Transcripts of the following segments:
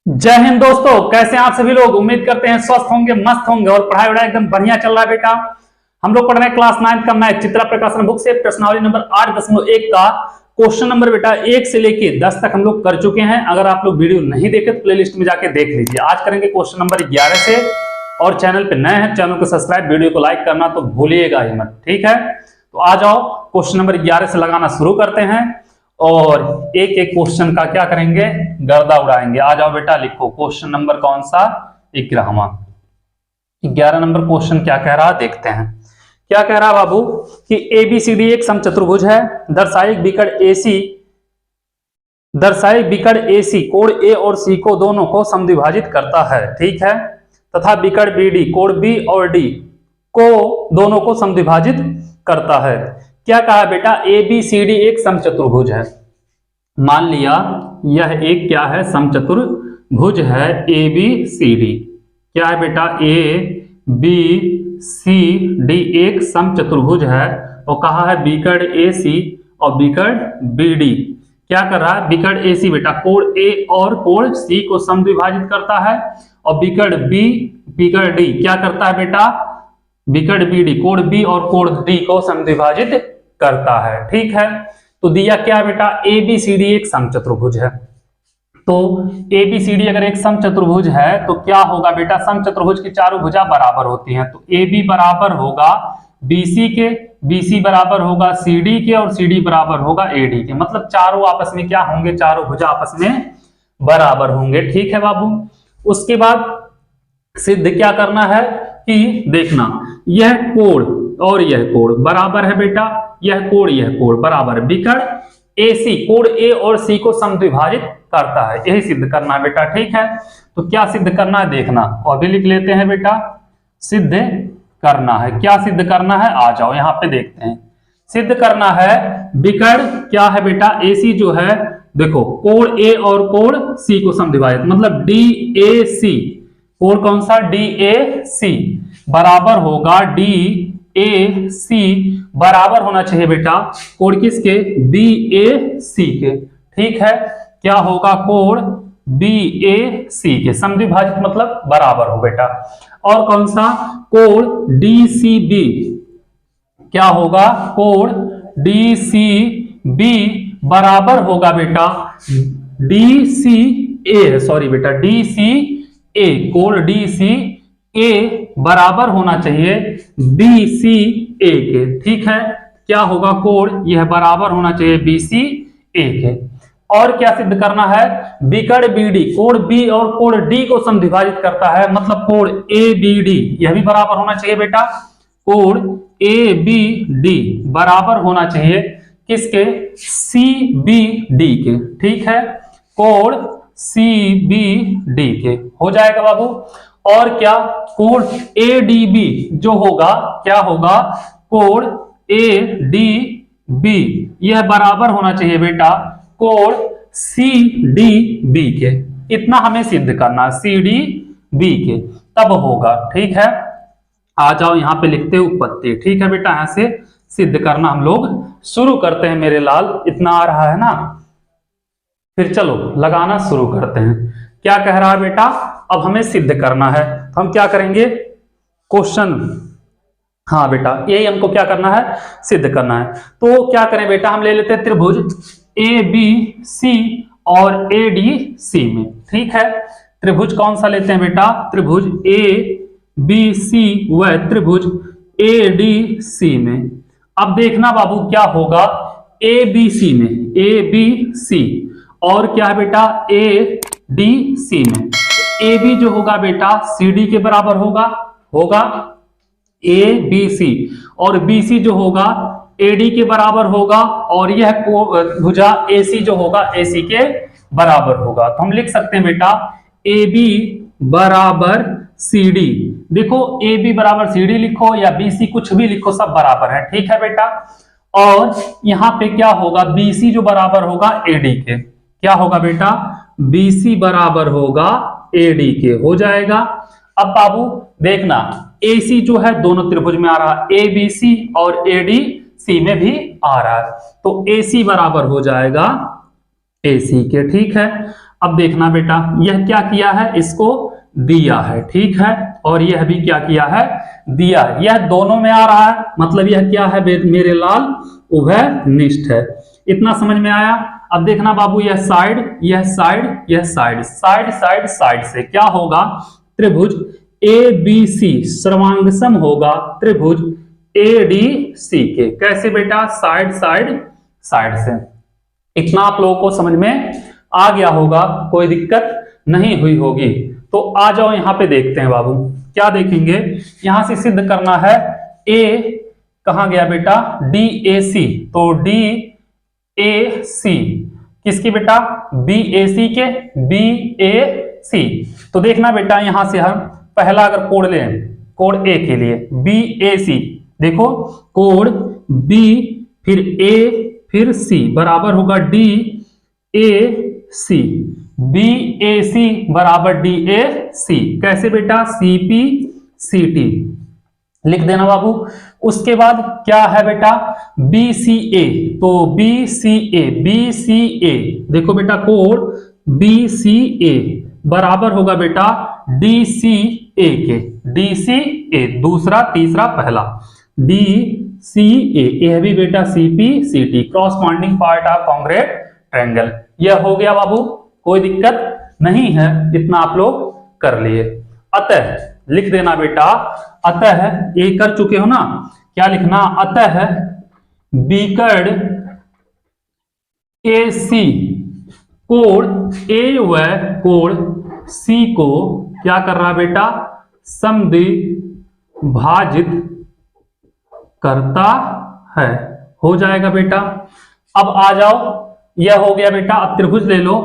जय हिंद दोस्तों, कैसे हैं आप सभी लोग। उम्मीद करते हैं स्वस्थ होंगे, मस्त होंगे और पढ़ाई वढ़ाई एकदम बढ़िया चल रहा है। बेटा हम लोग पढ़ रहे हैं क्लास 9 का मैथ चित्रा प्रकाशन बुक से प्रश्नावली नंबर 8.1 का क्वेश्चन नंबर बेटा 1 से लेके 10 तक हम लोग कर चुके हैं। अगर आप लोग वीडियो नहीं देखे तो प्लेलिस्ट में जाके देख लीजिए। आज करेंगे क्वेश्चन नंबर 11 से, और चैनल पे नए हैं चैनल को सब्सक्राइब, वीडियो को लाइक करना तो भूलिएगा ही मत, ठीक है। तो आ जाओ क्वेश्चन नंबर 11 से लगाना शुरू करते हैं और एक एक क्वेश्चन का क्या करेंगे, गर्दा उड़ाएंगे। आ जाओ बेटा, लिखो क्वेश्चन नंबर कौन सा, 11वां। 11 नंबर क्वेश्चन क्या कह रहा देखते हैं। क्या कह रहा बाबू कि एबीसीडी एक समचतुर्भुज है। दर्शाए बिकट एसी कोण ए और सी को दोनों को समद्विभाजित करता है, ठीक है। तथा बिकट बीडी कोण बी और डी को दोनों को समद्विभाजित करता है। क्या कहा बेटा, ए बी सी डी एक समचतुर्भुज है। मान लिया यह एक क्या है, समचतुर्भुज है ए बी सी डी। क्या है बेटा, ए बी सी डी एक समचतुर्भुज है और कहा है बिकट ए सी और बिकट बी डी। क्या कर रहा है, बिकट ए सी बेटा कोण ए और कोण सी को समद्विभाजित करता है, और बिकट डी क्या करता है बेटा, बिकट बी डी कोण बी और कोण डी को समद्विभाजित करता है, ठीक है। तो दिया क्या बेटा, ए बी सी डी एक समचतुर्भुज है। तो ए बी सी डी अगर एक समचतुर्भुज है तो क्या होगा बेटा, समचतुर्भुज की चारों भुजा बराबर होती हैं। तो ए बी बराबर होगा बीसी के, बीसी बराबर होगा सी डी के और सी डी बराबर होगा ए डी के। मतलब चारों आपस में क्या होंगे, चारों भुजा आपस में बराबर होंगे, ठीक है बाबू। उसके बाद सिद्ध क्या करना है कि देखना, यह कोण और यह कोण बराबर है बेटा, यह कोण बराबर है। बिकट एसी कोण ए और सी को समद्विभाजित करता है, यही सिद्ध करना है बेटा, ठीक है। तो क्या सिद्ध करना है देखना, और भी लिख लेते हैं बेटा, सिद्ध करना है। क्या सिद्ध करना है, आ जाओ यहां पे देखते हैं। सिद्ध करना है बिकट क्या है बेटा, एसी जो है देखो कोण ए और कोण सी को समद्विभाजित, मतलब डी ए सी, कोण कौन सा, डी ए सी बराबर होगा डी ए सी बराबर होना चाहिए बेटा कोण किसके, बी ए सी के, ठीक है। क्या होगा, कोण बी ए सी के समद्विभाजित मतलब बराबर हो बेटा। और कौन सा, कोण डी सी बी, क्या होगा, कोण डी सी बी बराबर होगा बेटा डी सी ए, सॉरी बेटा डी सी ए, कोण डी सी ए बराबर होना चाहिए बी सी ए के, ठीक है। क्या होगा, कोण यह बराबर होना चाहिए बी सी ए के। और क्या सिद्ध करना है, बिकट बी डी कोण बी और कोण डी को समद्विभाजित करता है, मतलब कोण ए बी डी यह भी बराबर होना चाहिए बेटा, कोण ए बी डी बराबर होना चाहिए किसके, सी बी डी के, ठीक है। कोण सी बी डी के हो जाएगा बाबू। और क्या, कोण ए डी बी जो होगा, क्या होगा, कोण ए डी बी यह बराबर होना चाहिए बेटा कोण सी डी बी के। इतना हमें सिद्ध करना, सी डी बी के, तब होगा, ठीक है। आ जाओ यहां पे लिखते हैं उत्पत्ति, ठीक है बेटा। यहां से सिद्ध करना हम लोग शुरू करते हैं मेरे लाल, इतना आ रहा है ना। फिर चलो लगाना शुरू करते हैं। क्या कह रहा है बेटा, अब हमें सिद्ध करना है। तो हम क्या करेंगे, क्वेश्चन, हाँ बेटा यही हमको क्या करना है, सिद्ध करना है। तो क्या करें बेटा, हम ले लेते हैं त्रिभुज ए बी सी और ए डी सी में, ठीक है। त्रिभुज कौन सा लेते हैं बेटा, त्रिभुज ए बी सी व त्रिभुज ए डी सी में। अब देखना बाबू क्या होगा, ए बी सी में, ए बी सी और क्या है बेटा, ए डी सी में। ए बी जो होगा बेटा सी डी के बराबर होगा ए बी सी, और बी सी जो होगा ए डी के बराबर होगा, और यह भुजा ए सी जो होगा ए सी के बराबर होगा। तो हम लिख सकते हैं बेटा ए बी बराबर सी डी। देखो ए बी बराबर सी डी लिखो या बी सी कुछ भी लिखो, सब बराबर है, ठीक है बेटा। और यहां पे क्या होगा, बी सी जो बराबर होगा ए डी के, क्या होगा बेटा, बी सी बराबर होगा ए डी के, हो जाएगा। अब बाबू देखना, ए सी जो है दोनों त्रिभुज में आ रहा है, ए बी सी और ए डी सी में भी आ रहा है, तो ए सी बराबर हो जाएगा ए सी के, ठीक है। अब देखना बेटा, यह क्या किया है, इसको दिया है, ठीक है, और यह भी क्या किया है, दिया है। यह दोनों में आ रहा है, मतलब यह क्या है मेरे लाल, उभयनिष्ठ है। इतना समझ में आया। अब देखना बाबू, यह साइड, यह साइड, यह साइड, साइड साइड साइड से क्या होगा, त्रिभुज ABC सर्वांगसम होगा त्रिभुज ADC के। कैसे बेटा, साइड साइड साइड से। इतना आप लोगों को समझ में आ गया होगा, कोई दिक्कत नहीं हुई होगी। तो आ जाओ यहां पे देखते हैं बाबू, क्या देखेंगे, यहां से सिद्ध करना है A कहां गया बेटा, DAC, तो DAC किसकी बेटा, BAC के, BAC। तो देखना बेटा, यहां से हम पहला अगर कोड लें, कोड A के लिए BAC, देखो कोड B फिर A फिर C बराबर होगा DAC, BAC बराबर DAC। कैसे बेटा, CPCT लिख देना बाबू। उसके बाद क्या है बेटा, BCA, तो BCA देखो बेटा, कोड BCA बराबर होगा बेटा DCA के, DCA दूसरा तीसरा पहला, DCA, यह भी बेटा CPCT, corresponding part of congruent triangle. यह हो गया बाबू, कोई दिक्कत नहीं है, इतना आप लोग कर लिए। अतः लिख देना बेटा, अतः ये कर चुके हो ना, क्या लिखना, अतः बीकर्ड AC कोण A व कोण C को क्या कर रहा बेटा, समद्विभाजित करता है। हो जाएगा बेटा। अब आ जाओ, यह हो गया बेटा। अब त्रिभुज ले लो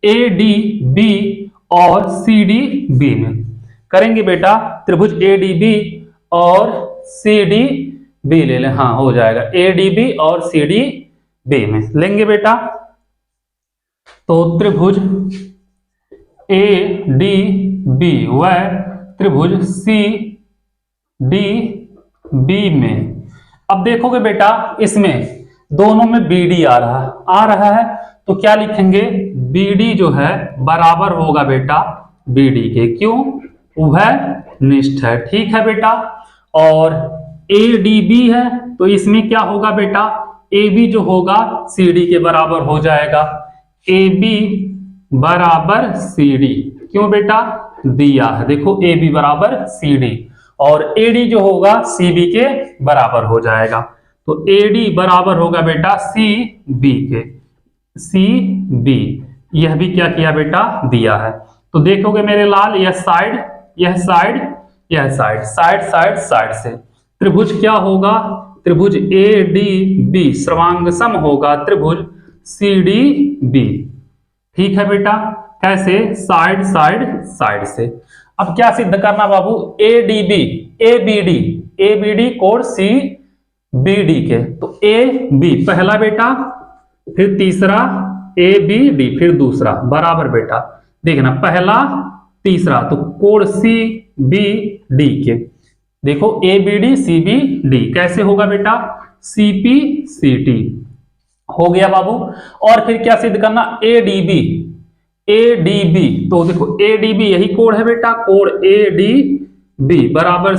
ADB और CDB में करेंगे बेटा, त्रिभुज ADB और CDB ले लें, हाँ हो जाएगा, ADB और CDB में लेंगे बेटा। तो त्रिभुज ADB व त्रिभुज CDB में अब देखोगे बेटा, इसमें दोनों में BD आ रहा है, तो क्या लिखेंगे, BD जो है बराबर होगा बेटा BD के, क्यों, उभयनिष्ठ है, ठीक है बेटा। और ADB है, तो इसमें क्या होगा बेटा, AB जो होगा CD के बराबर हो जाएगा, AB बराबर CD, क्यों बेटा, दिया है, देखो AB बराबर CD, और AD जो होगा CB के बराबर हो जाएगा, तो AD बराबर होगा बेटा CB के, CB, यह भी क्या किया बेटा, दिया है। तो देखोगे मेरे लाल, यह साइड, यह साइड, यह साइड, साइड साइड साइड से त्रिभुज क्या होगा, त्रिभुज ADB सर्वांगसम होगा त्रिभुज CDB, ठीक है बेटा। कैसे, साइड साइड साइड से। अब क्या सिद्ध करना बाबू, ADB ABD कोण CBD के, तो AB पहला बेटा, फिर तीसरा ABD, फिर दूसरा बराबर बेटा, देखना पहला तीसरा, तो कोण CBD के, देखो ABD CBD कैसे होगा बेटा, CPCT हो गया बाबू। और फिर क्या सिद्ध करना, ADB, तो देखो ADB यही कोण है बेटा, कोण ADB बराबर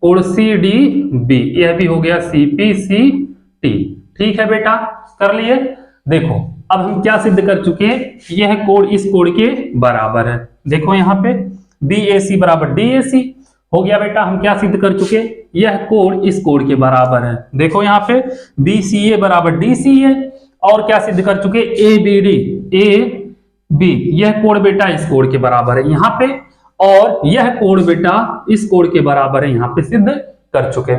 कोण CDB, यह भी हो गया CPCT, ठीक है बेटा, कर लिए। देखो अब हम क्या सिद्ध कर चुके हैं, यह कोण इस कोण के बराबर है, देखो यहाँ पे BAC बराबर DAC हो गया बेटा। हम क्या सिद्ध कर चुके, यह कोण इस कोण के बराबर है, देखो यहाँ पे BCA बराबर DCA, और क्या सिद्ध कर चुके, AB यह कोण बेटा इस कोण के बराबर है यहाँ पे, और यह कोण बेटा इस कोण के बराबर है यहाँ पे, सिद्ध कर चुके।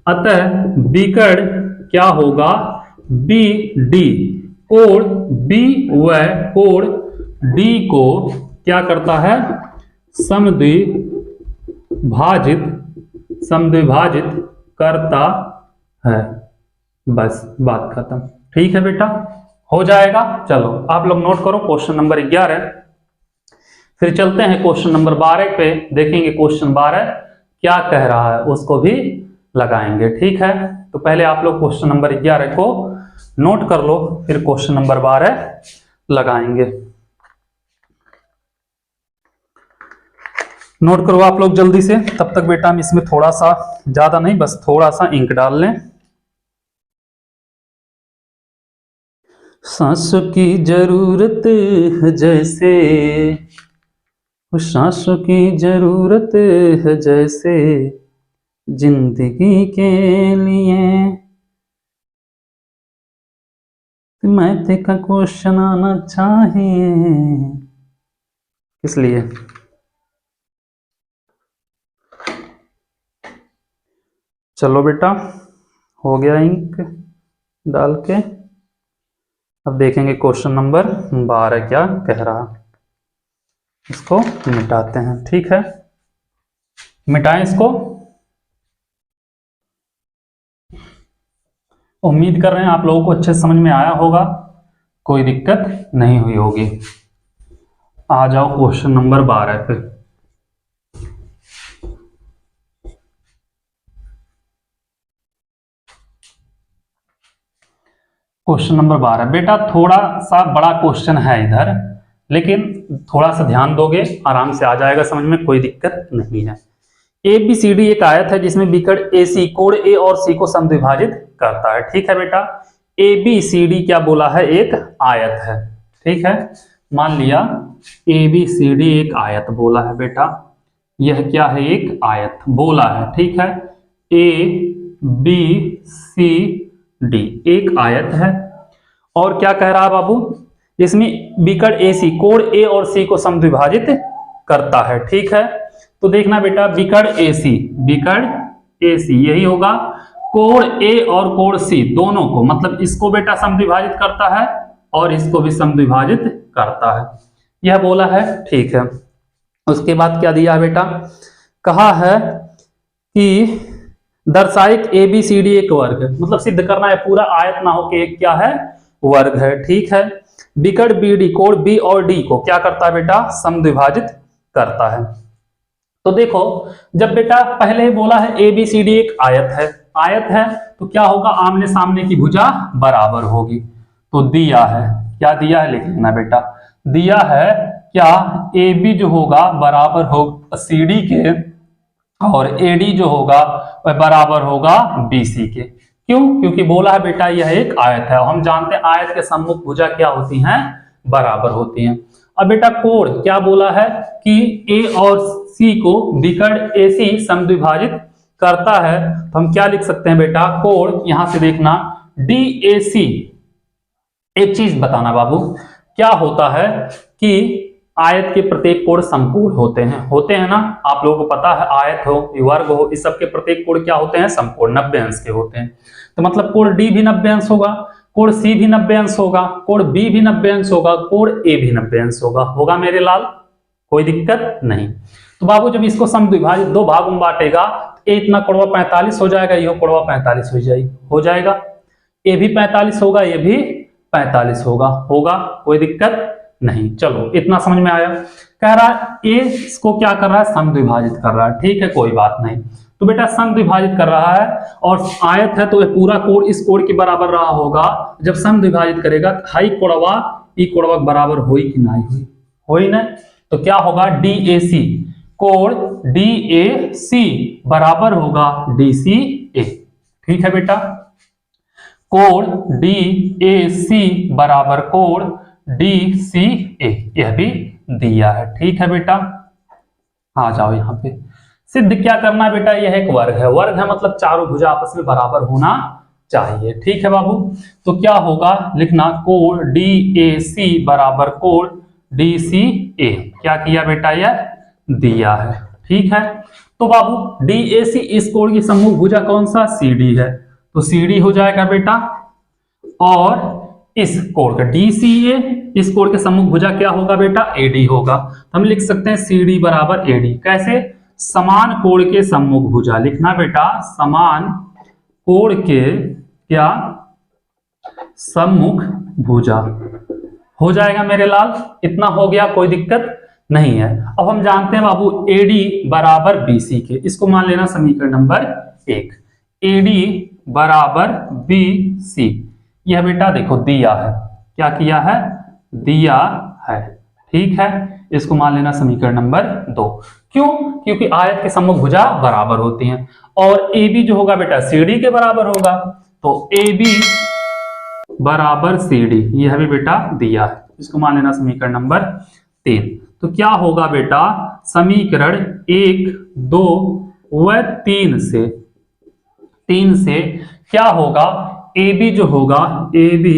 अतः बीकर्ड क्या होगा, BD कोण B व कोण D को क्या करता है, समद्विभाजित करता है। बस बात खत्म, ठीक है बेटा, हो जाएगा। चलो आप लोग नोट करो, क्वेश्चन नंबर 11। फिर चलते हैं क्वेश्चन नंबर 12 पे, देखेंगे क्वेश्चन 12 क्या कह रहा है, उसको भी लगाएंगे, ठीक है। तो पहले आप लोग क्वेश्चन नंबर 11 को नोट कर लो, फिर क्वेश्चन नंबर 12 लगाएंगे। नोट करो आप लोग जल्दी से, तब तक बेटा हम इसमें थोड़ा सा, ज्यादा नहीं बस थोड़ा सा इंक डाल लें। सांसों की जरूरत है जैसे, सांसों की जरूरत है जैसे जिंदगी के लिए, मैथे का क्वेश्चन आना चाहिए, इसलिए चलो बेटा हो गया इंक डाल के। अब देखेंगे क्वेश्चन नंबर 12 क्या कह रहा, इसको मिटाते हैं। ठीक है, मिटाएं इसको। उम्मीद कर रहे हैं आप लोगों को अच्छे समझ में आया होगा, कोई दिक्कत नहीं हुई होगी। आ जाओ क्वेश्चन नंबर 12 पे। क्वेश्चन नंबर 12 बेटा थोड़ा सा बड़ा क्वेश्चन है इधर, लेकिन थोड़ा सा ध्यान दोगे आराम से आ जाएगा समझ में, कोई दिक्कत नहीं है। ए बी सी डी एक आयत है जिसमें बिकड़ ए सी कोण ए और सी को समद्विभाजित करता है। ठीक है बेटा, ए बी सी डी क्या बोला है, एक आयत है। ठीक है, मान लिया ए बी सी डी एक आयत बोला है बेटा, यह क्या है, एक आयत बोला है। ठीक है, ए बी सी डी एक आयत है, और क्या कह रहा है बाबू, इसमें बिकड़ ए सी कोण ए और सी को समद्विभाजित करता है। ठीक है, तो देखना बेटा बिकड़ ए सी, बिकड़ ए सी यही होगा, कोण ए और कोण सी दोनों को, मतलब इसको बेटा समद्विभाजित करता है और इसको भी समद्विभाजित करता है, यह बोला है। ठीक है, उसके बाद क्या दिया है बेटा, कहा है कि दर्शायक ए बी सी डी एक वर्ग है, मतलब सिद्ध करना है पूरा आयत ना हो कि एक क्या है, वर्ग है। ठीक है, बिकड़ बी डी कोण बी और डी को क्या करता है बेटा, समद्विभाजित करता है। तो देखो जब बेटा पहले बोला है ए बी सी डी एक आयत है, आयत है तो क्या होगा, आमने सामने की भुजा बराबर होगी। तो दिया है, क्या दिया है लिख लेना बेटा, दिया है क्या, ए बी जो होगा बराबर होगा सी डी के, और ए डी जो होगा वह बराबर होगा बी सी के। क्यों, क्योंकि बोला है बेटा यह एक आयत है, हम जानते हैं आयत के सम्मुख भुजा क्या होती हैं, बराबर होती हैं। अब बेटा कोण क्या बोला है कि ए और सी को बिकड़ ए सी समद्विभाजित करता है, तो हम क्या लिख सकते हैं बेटा, कोण यहां से देखना डी ए सी, एक चीज बताना बाबू, क्या होता है कि आयत के प्रत्येक कोण समकोण होते हैं ना, आप लोगों को पता है, आयत हो वर्ग हो इस सब के प्रत्येक कोण क्या होते हैं, समकोण 90 अंश के होते हैं। तो मतलब कोण डी भी 90 अंश होगा, कोण सी भी 90 अंश होगा, कोण बी भी 90 अंश होगा, कोण ए भी 90 अंश होगा मेरे लाल, कोई दिक्कत नहीं। तो बाबू जब इसको समद्विभाजित दो भागों में बांटेगा, ए इतना कोणवा 45 हो जाएगा, यह कोणवा 45 हो जाएगा, ए भी 45 होगा, ये भी 45 होगा, कोई दिक्कत नहीं। चलो इतना समझ में आया। कह रहा है ए इसको क्या कर रहा है, समद्विभाजित कर रहा है। ठीक है, कोई बात नहीं। तो बेटा समद्विभाजित कर रहा है और आयत है तो ये पूरा कोण इस कोण के बराबर रहा होगा, जब समद्विभाजित करेगा हाई कोणवा ई कोणवा बराबर होई कि नहीं होई ना, तो क्या होगा डी ए सी, कोण डी ए सी बराबर होगा डी सी ए। ठीक है बेटा, कोण डी ए सी बराबर कोण डी सी ए, यह भी दिया है। ठीक है बेटा, आ जाओ यहाँ पे, सिद्ध क्या करना है बेटा, यह एक वर्ग है, वर्ग है मतलब चारों भुजा आपस में बराबर होना चाहिए। ठीक है बाबू, तो क्या होगा लिखना, कोण डी ए सी बराबर कोण डी सी ए, क्या किया बेटा, यह दिया है। ठीक है, तो बाबू डी ए सी इस कोण की सम्मुख भुजा कौन सा, सी डी है, तो सी डी हो जाएगा बेटा, और इस कोण का डी सी ए, इस कोण के सम्मुख भुजा क्या होगा बेटा, ए डी होगा। हम लिख सकते हैं सी डी बराबर ए डी, कैसे, समान कोण के सम्मुख भुजा लिखना बेटा, समान कोण के क्या, सम्मुख भुजा हो जाएगा मेरे लाल, इतना हो गया, कोई दिक्कत नहीं है। अब हम जानते हैं बाबू AD बराबर BC के, इसको मान लेना समीकरण नंबर 1, AD बराबर BC, यह बेटा देखो दिया है, क्या किया है, दिया है। ठीक है, इसको मान लेना समीकरण नंबर 2। क्यों? क्योंकि आयत के सम्मुख भुजा बराबर होती हैं और ए बी जो होगा बेटा सी डी के बराबर होगा, तो ए बी बराबर सी डी, यह भी बेटा दिया है, इसको मान लेना समीकरण नंबर 3। तो क्या होगा बेटा, समीकरण 1, 2 व 3 से क्या होगा, ए बी जो होगा, ए बी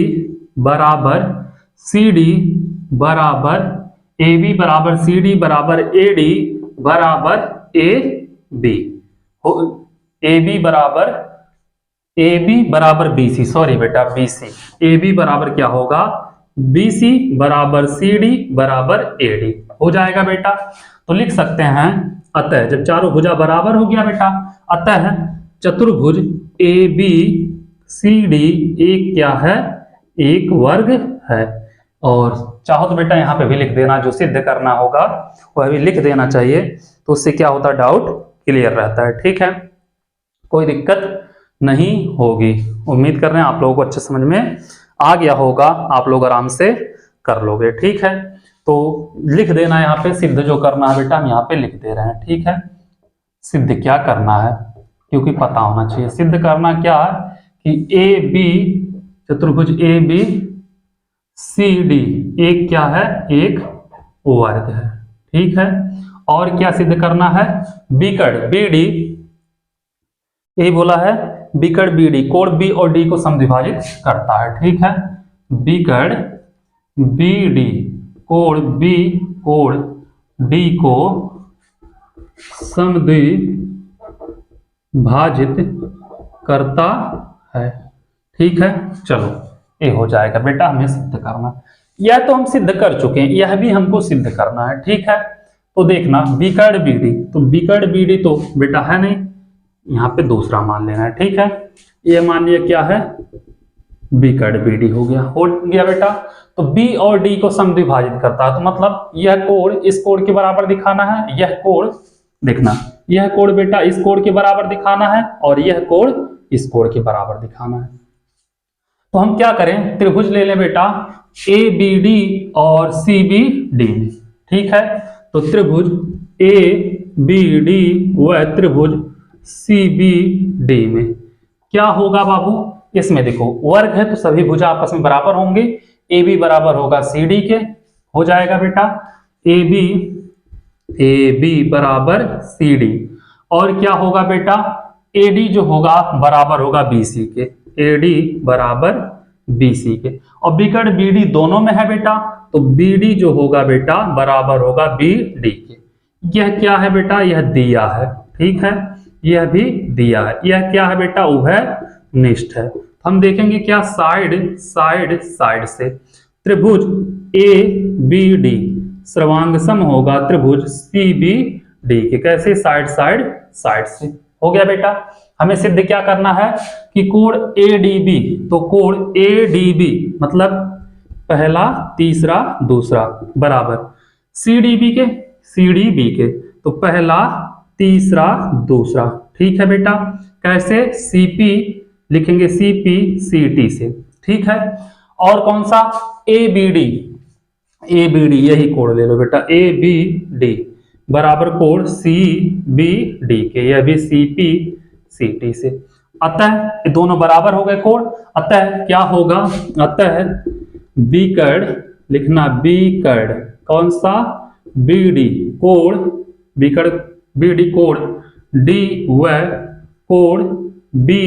बराबर सी डी बराबर ए बी बराबर सी डी बराबर ए डी बराबर ए बी, ए बी बराबर बी सी, सॉरी बेटा बी सी, ए बी बराबर क्या होगा, बी सी बराबर सी डी बराबर ए डी हो जाएगा बेटा। तो लिख सकते हैं, अतः जब चारों भुजा बराबर हो गया बेटा, अतः चतुर्भुज ए बी सी डी एक क्या है, एक वर्ग है। और चाहो तो बेटा यहाँ पे भी लिख देना, जो सिद्ध करना होगा वह भी लिख देना चाहिए, तो उससे क्या होता है, डाउट क्लियर रहता है। ठीक है, कोई दिक्कत नहीं होगी। उम्मीद कर रहे हैं आप लोगों को अच्छे समझ में आ गया होगा, आप लोग आराम से कर लोगे। ठीक है, तो लिख देना यहाँ पे सिद्ध जो करना है बेटा, हम यहाँ पे लिख दे रहे हैं। ठीक है, सिद्ध क्या करना है, क्योंकि पता होना चाहिए सिद्ध करना क्या है, कि ए बी चतुर्भुज ए बी सी डी एक क्या है, एक वर्ग है। ठीक है, और क्या सिद्ध करना है, बिकड़ बी डी, यही बोला है, बिकड़ बी डी कोण बी और डी को समद्विभाजित करता है। ठीक है, बिकड़ बी डी कोण बी कोण डी को समद्विभाजित करता है। ठीक है, चलो ये हो जाएगा बेटा, हमें सिद्ध करना, यह तो हम सिद्ध कर चुके हैं, यह भी हमको सिद्ध करना है। ठीक है, तो देखना बिकड़ बी डी, तो बिकड़ बी डी तो बेटा है नहीं, यहाँ पे दूसरा मान लेना है। ठीक है, ये मान लिया क्या है, बिकड़ बी डी हो गया बेटा। तो बी और डी को समद्विभाजित करता है, तो मतलब यह कोण इस कोण के बराबर दिखाना है, यह कोण देखना, यह कोण बेटा इस कोण के बराबर दिखाना है, और यह कोण इस कोण के बराबर दिखाना है। तो हम क्या करें, त्रिभुज ले लें बेटा ए बी डी और सी बी डी में। ठीक है, तो त्रिभुज ए बी डी व त्रिभुज सी बी डी में क्या होगा बाबू, इसमें देखो वर्ग है तो सभी भुजा आपस में बराबर होंगे, ए बी बराबर होगा सी डी के, हो जाएगा बेटा ए बी बराबर सी डी, और क्या होगा बेटा, ए डी जो होगा बराबर होगा बी सी के, ए डी बराबर बी सी के, और बिकड़ बी डी दोनों में है बेटा, तो बी डी जो होगा बेटा बराबर होगा बी डी के। यह क्या है बेटा, यह दिया है। ठीक है, यह भी दिया है, यह क्या है बेटा, वह निष्ठ है। हम देखेंगे क्या, साइड से त्रिभुज ए बी डी सर्वांग सम होगा त्रिभुज सी बी डी के, कैसे, साइड से हो गया बेटा। हमें सिद्ध क्या करना है कि कोण ए डी बी, तो कोण ए डी बी मतलब पहला तीसरा दूसरा बराबर सी डी बी के, तो पहला तीसरा दूसरा। ठीक है बेटा, कैसे, सीपी लिखेंगे, सीपी सीटी से। ठीक है, और कौन सा, ए बी डी यही कोण ले लो बेटा, ए बी डी बराबर कोण सी बी डी के, यह भी सी पी सी टी से। अतः ये दोनों बराबर हो गए कोण, अतः क्या होगा, अतः बिकड़ लिखना, बिकड़ कौन सा, बी डी कोण, बिकड़ बी डी कोण डी व कोण बी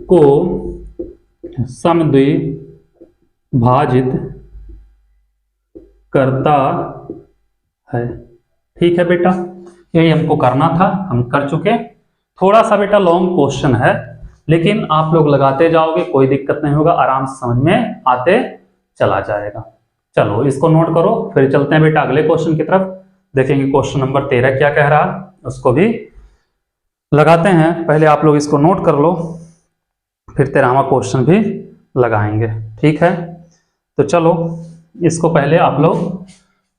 को समद्विभाजित करता है। ठीक है बेटा, यही हमको करना था, हम कर चुके। थोड़ा सा बेटा लॉन्ग क्वेश्चन है, लेकिन आप लोग लगाते जाओगे कोई दिक्कत नहीं होगा, आराम से समझ में आते चला जाएगा। चलो इसको नोट करो, फिर चलते हैं बेटा अगले क्वेश्चन की तरफ, देखेंगे क्वेश्चन नंबर 13 क्या कह रहा है, उसको भी लगाते हैं। पहले आप लोग इसको नोट कर लो, फिर 13वां क्वेश्चन भी लगाएंगे। ठीक है, तो चलो इसको पहले आप लोग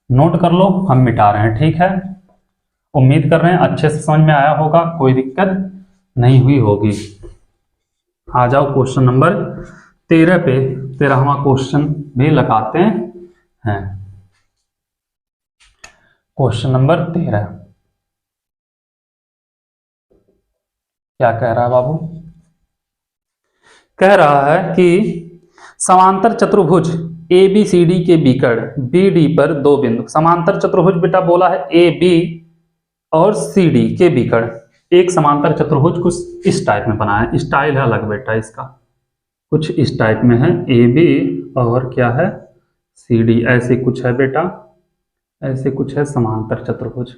नोट कर लो, हम मिटा रहे हैं। ठीक है, उम्मीद कर रहे हैं अच्छे से समझ में आया होगा, कोई दिक्कत नहीं हुई होगी। आ जाओ क्वेश्चन नंबर 13 पे 13वां क्वेश्चन भी लगाते हैं। क्वेश्चन नंबर 13 क्या कह रहा है बाबू? कह रहा है कि समांतर चतुर्भुज ABCD के बिकड़ BD पर दो बिंदु, समांतर चतुर्भुज बेटा बोला है AB और CD के बिकड़, एक समांतर चतुर्भुज कुछ इस टाइप में बना है, स्टाइल है अलग बेटा इसका, कुछ इस टाइप में है AB और क्या है CD, ऐसे कुछ है बेटा, ऐसे कुछ है समांतर चतुर्भुज।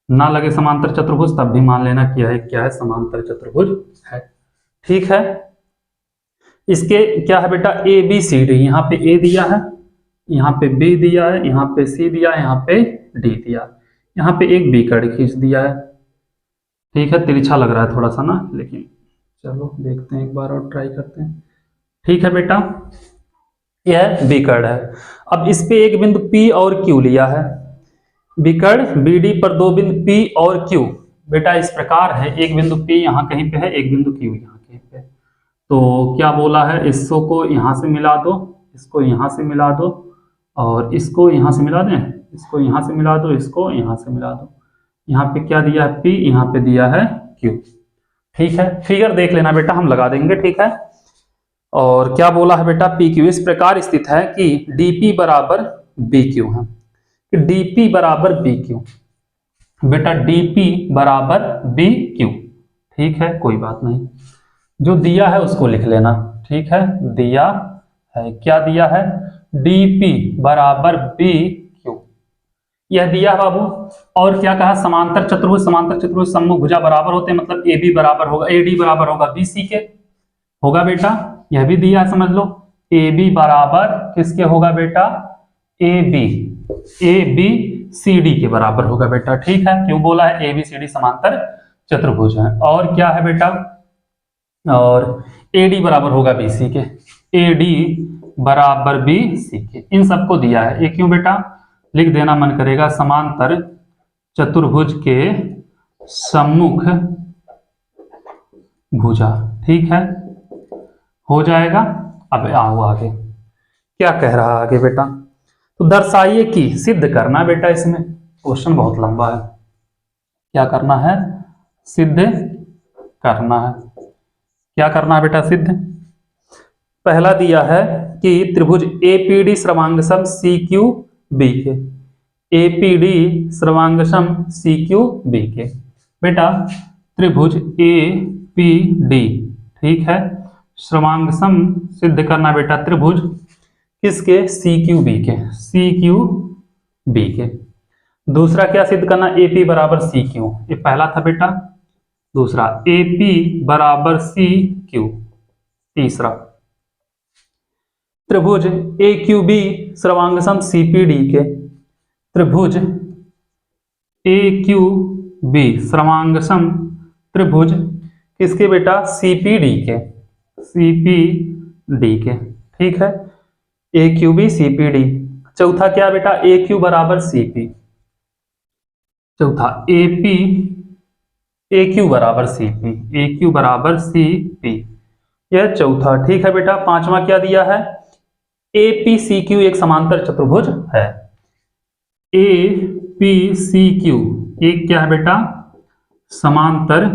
ना लगे समांतर चतुर्भुज तब भी मान लेना क्या है समांतर चतुर्भुज है। ठीक है, इसके क्या है बेटा ABCD, यहाँ पे A दिया है, यहाँ पे B दिया है, यहाँ पे C दिया है, यहाँ पे D दिया, यहाँ पे एक बिकड़ खींच दिया है। ठीक है, तिरछा लग रहा है थोड़ा सा ना, लेकिन चलो देखते हैं एक बार और ट्राई करते हैं। ठीक है बेटा, यह बिकड़ है। अब इस पे एक बिंदु P और Q लिया है, बिकड़ BD पर दो बिंदु P और Q बेटा इस प्रकार है, एक बिंदु P यहाँ कहीं पे है, एक बिंदु Q यहाँ कहीं पे। तो क्या बोला है, इसको यहाँ से मिला दो, इसको यहाँ से मिला दो, और इसको यहाँ से मिला दें, इसको यहाँ से मिला दो, इसको यहाँ से मिला दो। यहाँ पे क्या दिया है P, यहाँ पे दिया है Q। ठीक है, फिगर देख लेना बेटा, हम लगा देंगे। ठीक है, और क्या बोला है बेटा PQ इस प्रकार स्थित है कि DP बराबर BQ है, DP बराबर BQ, बेटा DP बराबर BQ। ठीक है, कोई बात नहीं, जो दिया है उसको लिख लेना। ठीक है, दिया है, क्या दिया है DP बराबर BQ, यह दिया बाबू। और क्या कहा, समांतर चतुर्भुज, समांतर चतुर्भुज सम्मुख भुजा बराबर होते हैं, मतलब AB बराबर होगा, AD बराबर होगा BC के, होगा बेटा, यह भी दिया है समझ लो। AB बराबर किसके होगा बेटा, AB CD के बराबर होगा बेटा। ठीक है, क्यों बोला है ABCD समांतर चतुर्भुज है। और क्या है बेटा, और AD बराबर होगा BC के, AD बराबर BC के, इन सबको दिया है। ये क्यों बेटा, लिख देना मन करेगा, समांतर चतुर्भुज के सम्मुख भुजा। ठीक है, हो जाएगा। अब आओ आगे, क्या कह रहा है आगे बेटा, तो दर्शाइए कि, सिद्ध करना बेटा, इसमें क्वेश्चन बहुत लंबा है, क्या करना है, सिद्ध करना है। क्या करना है बेटा, सिद्ध। पहला दिया है कि त्रिभुज APD सर्वांगसम CQB के, APD सर्वांगसम CQB के, बेटा त्रिभुज APD, ठीक है, सर्वांगसम सिद्ध करना बेटा त्रिभुज किसके, CQB के, CQB के। दूसरा क्या सिद्ध करना, AP बराबर CQ, ये पहला था बेटा। दूसरा AP बराबर CQ। तीसरा त्रिभुज AQB सर्वांगसम CPD के, त्रिभुज AQB सर्वांगसम त्रिभुज किसके बेटा, CPD के, CPD के। ठीक है, AQB CPD। चौथा क्या बेटा, AQ बराबर CP। चौथा AQ बराबर CP, AQ बराबर CP, यह चौथा। ठीक है बेटा, पांचवा क्या दिया है, APCQ एक समांतर चतुर्भुज है, APCQ एक क्या है बेटा, समांतर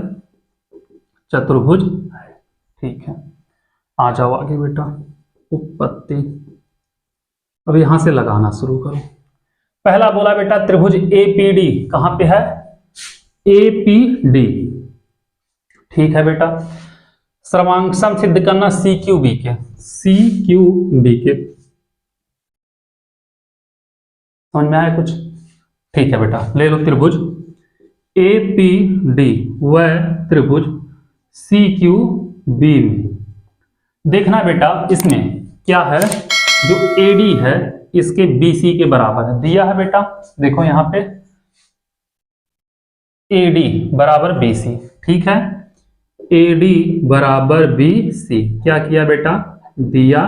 चतुर्भुज है। ठीक है, आ जाओ आगे बेटा, उत्पत्ति। अब यहां से लगाना शुरू करो। पहला बोला बेटा त्रिभुज APD कहां पे है, APD। ठीक है बेटा, सर्वांगसम सिद्ध करना CQB के, CQB के। समझ में आया कुछ? ठीक है बेटा, ले लो त्रिभुज APD व त्रिभुज CQB में। देखना बेटा इसमें क्या है, जो AD है इसके BC के बराबर है, दिया है बेटा, देखो यहां पे AD बराबर BC। ठीक है, AD बराबर BC क्या किया बेटा, दिया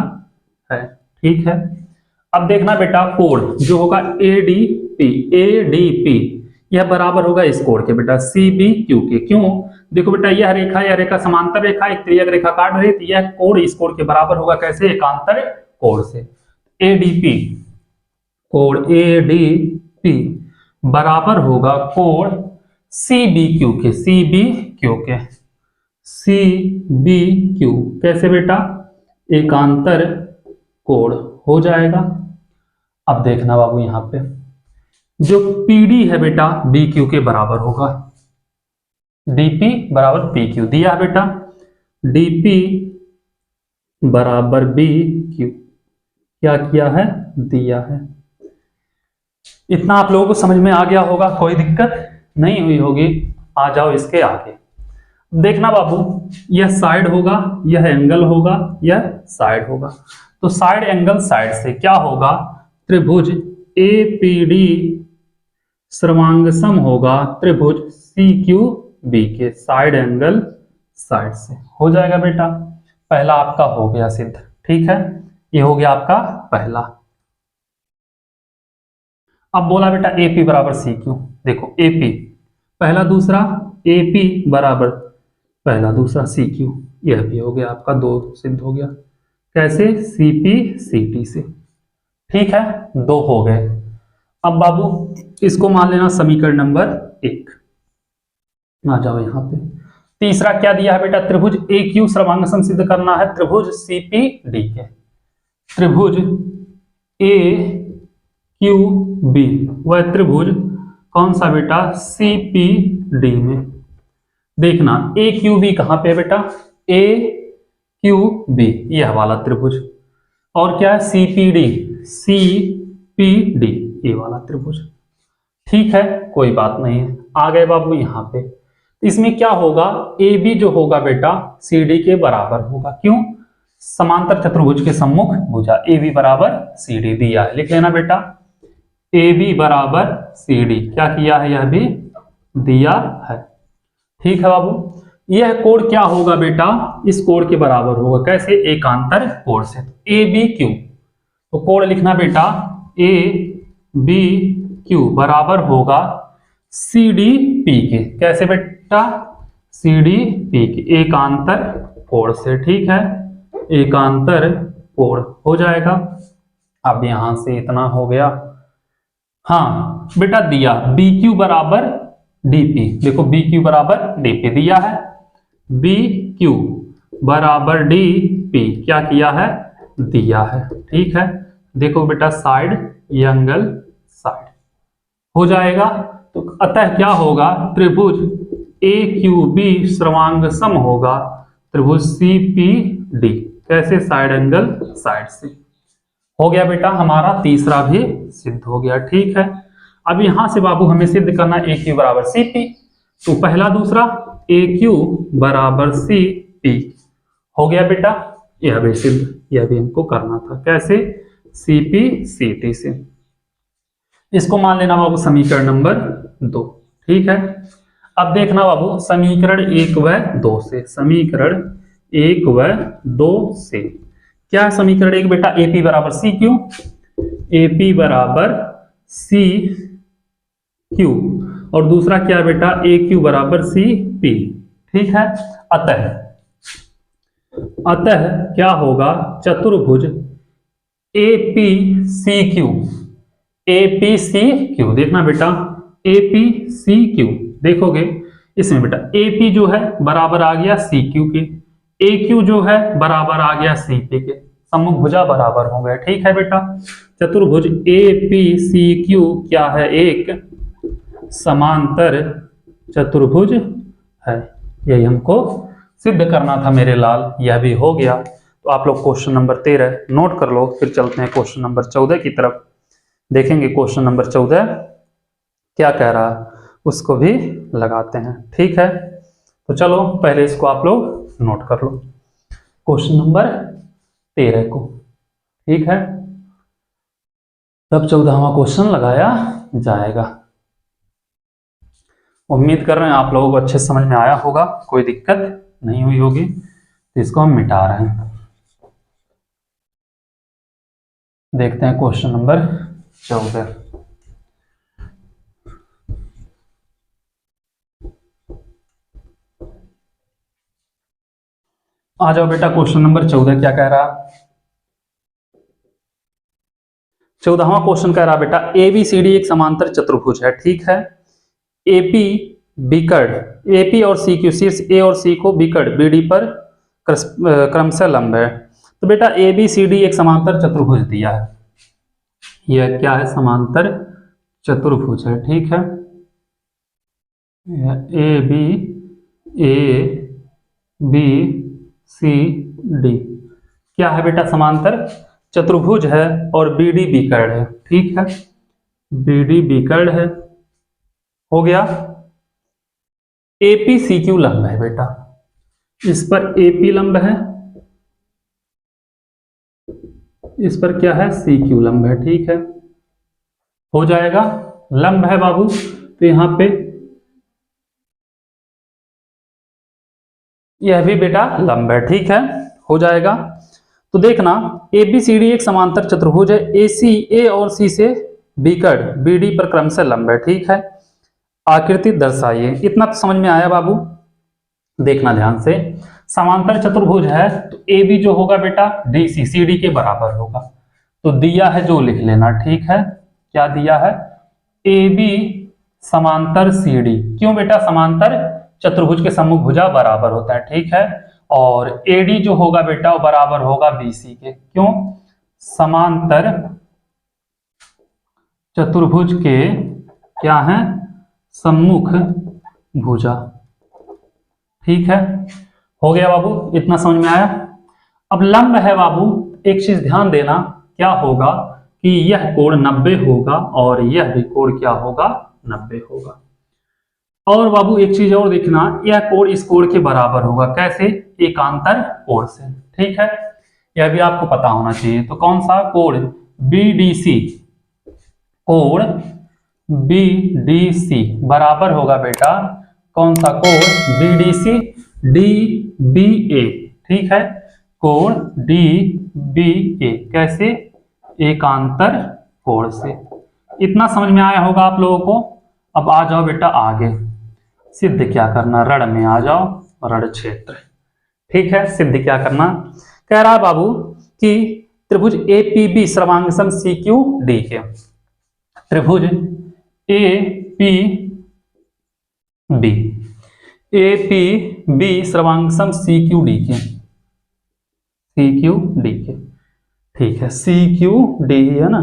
है। ठीक है, अब देखना बेटा कोण जो होगा ADP यह बराबर होगा इस कोण के बेटा सी बी क्यू के। क्यों? देखो बेटा यह रेखा समांतर रेखा एक त्रिज्यक रेखा काट रही थी, यह कोण इस कोण के बराबर होगा कैसे? एकांतर कोण से। एडीपी कोण एडीपी बराबर होगा कोण सीबीक्यू के। सीबीक्यू के सीबीक्यू कैसे बेटा? एकांतर कोण हो जाएगा। अब देखना बाबू यहां पे जो पीडी है बेटा बीक्यू के बराबर होगा। डीपी बराबर पीक्यू दिया है बेटा, डीपी बराबर बी क्यू क्या किया है? दिया है। इतना आप लोगों को समझ में आ गया होगा, कोई दिक्कत नहीं हुई होगी। आ जाओ इसके आगे। देखना बाबू यह साइड होगा, यह एंगल होगा, यह साइड होगा। तो साइड एंगल साइड से क्या होगा? त्रिभुज एपीडी सर्वांगसम होगा त्रिभुज सीक्यूबी के। साइड एंगल साइड से हो जाएगा बेटा। पहला आपका हो गया सिद्ध, ठीक है, ये हो गया आपका पहला। अब बोला बेटा एपी बराबर सी क्यू। देखो एपी पहला दूसरा, एपी बराबर पहला दूसरा सी क्यू, यह भी हो गया आपका, दो सिद्ध हो गया। कैसे? सीपी सीटी से। ठीक है, दो हो गए। अब बाबू इसको मान लेना समीकरण नंबर 1। आ जाओ यहां पे। तीसरा क्या दिया है बेटा? त्रिभुज ए क्यू सर्वांगसम सिद्ध करना है त्रिभुज सीपीडी के। त्रिभुज ए क्यू बी वह त्रिभुज कौन सा बेटा? सीपीडी में। देखना ए क्यू बी कहां पे है बेटा? ए क्यू बी यह वाला त्रिभुज, और क्या है? सीपीडी सीपीडी ये वाला त्रिभुज। ठीक है, कोई बात नहीं है। आ गए बाबू यहां पे। इसमें क्या होगा? ए बी जो होगा बेटा सी डी के बराबर होगा। क्यों? समांतर चतुर्भुज के सम्मुख भुजा। ए बी बराबर सी डी दिया है, लिख लेना बेटा। ए बी बराबर सी डी क्या किया है? यह भी दिया है। ठीक है बाबू, यह कोण क्या होगा बेटा? इस कोण के बराबर होगा। कैसे? एकांतर कोण से। ए बी क्यू, तो कोण लिखना बेटा ए बी क्यू बराबर होगा सी डी पी के। कैसे बेटा? सी डी पी के एकांतर कोण से। ठीक है, एकांतर कोण हो जाएगा। अब यहां से इतना हो गया। हाँ बेटा दिया बी क्यू बराबर डीपी। देखो बी क्यू बराबर डीपी दिया है, बी क्यू बराबर डी पी क्या किया है? दिया है। ठीक है, देखो बेटा साइड एंगल साइड हो जाएगा। तो अतः क्या होगा? त्रिभुज ए क्यू बी सर्वांगसम होगा त्रिभुज सी पी डी। कैसे? साइड एंगल साइड से। हो गया बेटा हमारा तीसरा भी सिद्ध हो गया। ठीक है, अब यहां से बाबू हमें सिद्ध करना ए क्यू बराबर सी पी। तो पहला दूसरा ए क्यू बराबर सी पी हो गया बेटा, यह भी सिद्ध, यह भी हमको करना था। कैसे? सी पी सी टी से। इसको मान लेना बाबू समीकरण नंबर 2। ठीक है, अब देखना बाबू समीकरण 1 व 2 से। समीकरण 1 व 2 से क्या है? समीकरण 1 बेटा एपी बराबर सी क्यू, एपी बराबर सी क्यू, और दूसरा क्या है बेटा? ए क्यू बराबर सी पी। ठीक है, अतः क्या होगा? चतुर्भुज A P C Q, A P C Q. देखना बेटा ए पी सी क्यू, देखोगे इसमें बेटा ए पी जो है बराबर आ गया सी क्यू के, ए क्यू जो है बराबर आ गया सी पी के, सम्मुख भुजा बराबर हो गया। ठीक है बेटा, चतुर्भुज ए पी सी क्यू क्या है? एक समांतर चतुर्भुज है। यही हमको सिद्ध करना था मेरे लाल, यह भी हो गया। तो आप लोग क्वेश्चन नंबर 13 नोट कर लो, फिर चलते हैं क्वेश्चन नंबर 14 की तरफ। देखेंगे क्वेश्चन नंबर 14 क्या कह रहा है, उसको भी लगाते हैं। ठीक है, तो चलो पहले इसको आप लोग नोट कर लो, क्वेश्चन नंबर 13 को। ठीक है, तब 14वां क्वेश्चन लगाया जाएगा। उम्मीद कर रहे हैं आप लोगों को अच्छे समझ में आया होगा, कोई दिक्कत नहीं हुई होगी। तो इसको हम मिटा रहे हैं। देखते हैं क्वेश्चन नंबर 14। आ जाओ बेटा क्वेश्चन नंबर 14 क्या कह रहा। 14वां क्वेश्चन कह रहा बेटा ABCD एक समांतर चतुर्भुज है, ठीक है। एपी बिकड़ एपी और सी क्यू शीर्ष ए और सी को बिकड़ बीडी पर क्रमशः लंब है। तो बेटा ABCD एक समांतर चतुर्भुज दिया है, यह क्या है, समांतर चतुर्भुज है, ठीक है। ABCD क्या है बेटा, समांतर चतुर्भुज है और BD बिकर्ण है, ठीक है। BD बिकर्ण है, हो गया। APCQ लंब है बेटा, इस पर AP लंब है, इस पर क्या है, CQ लंब है, ठीक है। हो जाएगा, लंब है बाबू, तो यहां पे यह भी बेटा लंब है, ठीक है, हो जाएगा। तो देखना ABCD एक समांतर चतुर्भुज है, AC A और C से बिकड़ BD पर क्रमशः लंब है, ठीक है। आकृति दर्शाइए, इतना तो समझ में आया बाबू। देखना ध्यान से, समांतर चतुर्भुज है तो AB जो होगा बेटा DC CD के बराबर होगा, तो दिया है जो लिख लेना, ठीक है। क्या दिया है, AB समांतर CD, क्यों बेटा, समांतर चतुर्भुज के सम्मुख भुजा बराबर होता है, ठीक है। और AD जो होगा बेटा वो बराबर होगा BC के, क्यों, समांतर चतुर्भुज के क्या है, सम्मुख भुजा, ठीक है। हो गया बाबू, इतना समझ में आया। अब लंब है बाबू, एक चीज ध्यान देना, क्या होगा कि यह कोण 90 होगा और यह भी कोण क्या होगा, 90 होगा। और बाबू एक चीज और देखना, यह कोण इस कोण के बराबर होगा, कैसे, एकांतर कोण से, ठीक है। यह भी आपको पता होना चाहिए। तो कौन सा कोण, BDC, कोण BDC बराबर होगा बेटा, कौन सा कोण, BDC DBA, ठीक है। कोण DBA कैसे, एकांतर कोण से। इतना समझ में आया होगा आप लोगों को। अब आ जाओ बेटा आगे, सिद्ध क्या करना, रण में आ जाओ, रण क्षेत्र, ठीक है। सिद्ध क्या करना, कह रहा बाबू कि त्रिभुज APB सर्वांगसम CQD के, त्रिभुज APB सर्वांगसम CQD के, ठीक है, CQD है ना,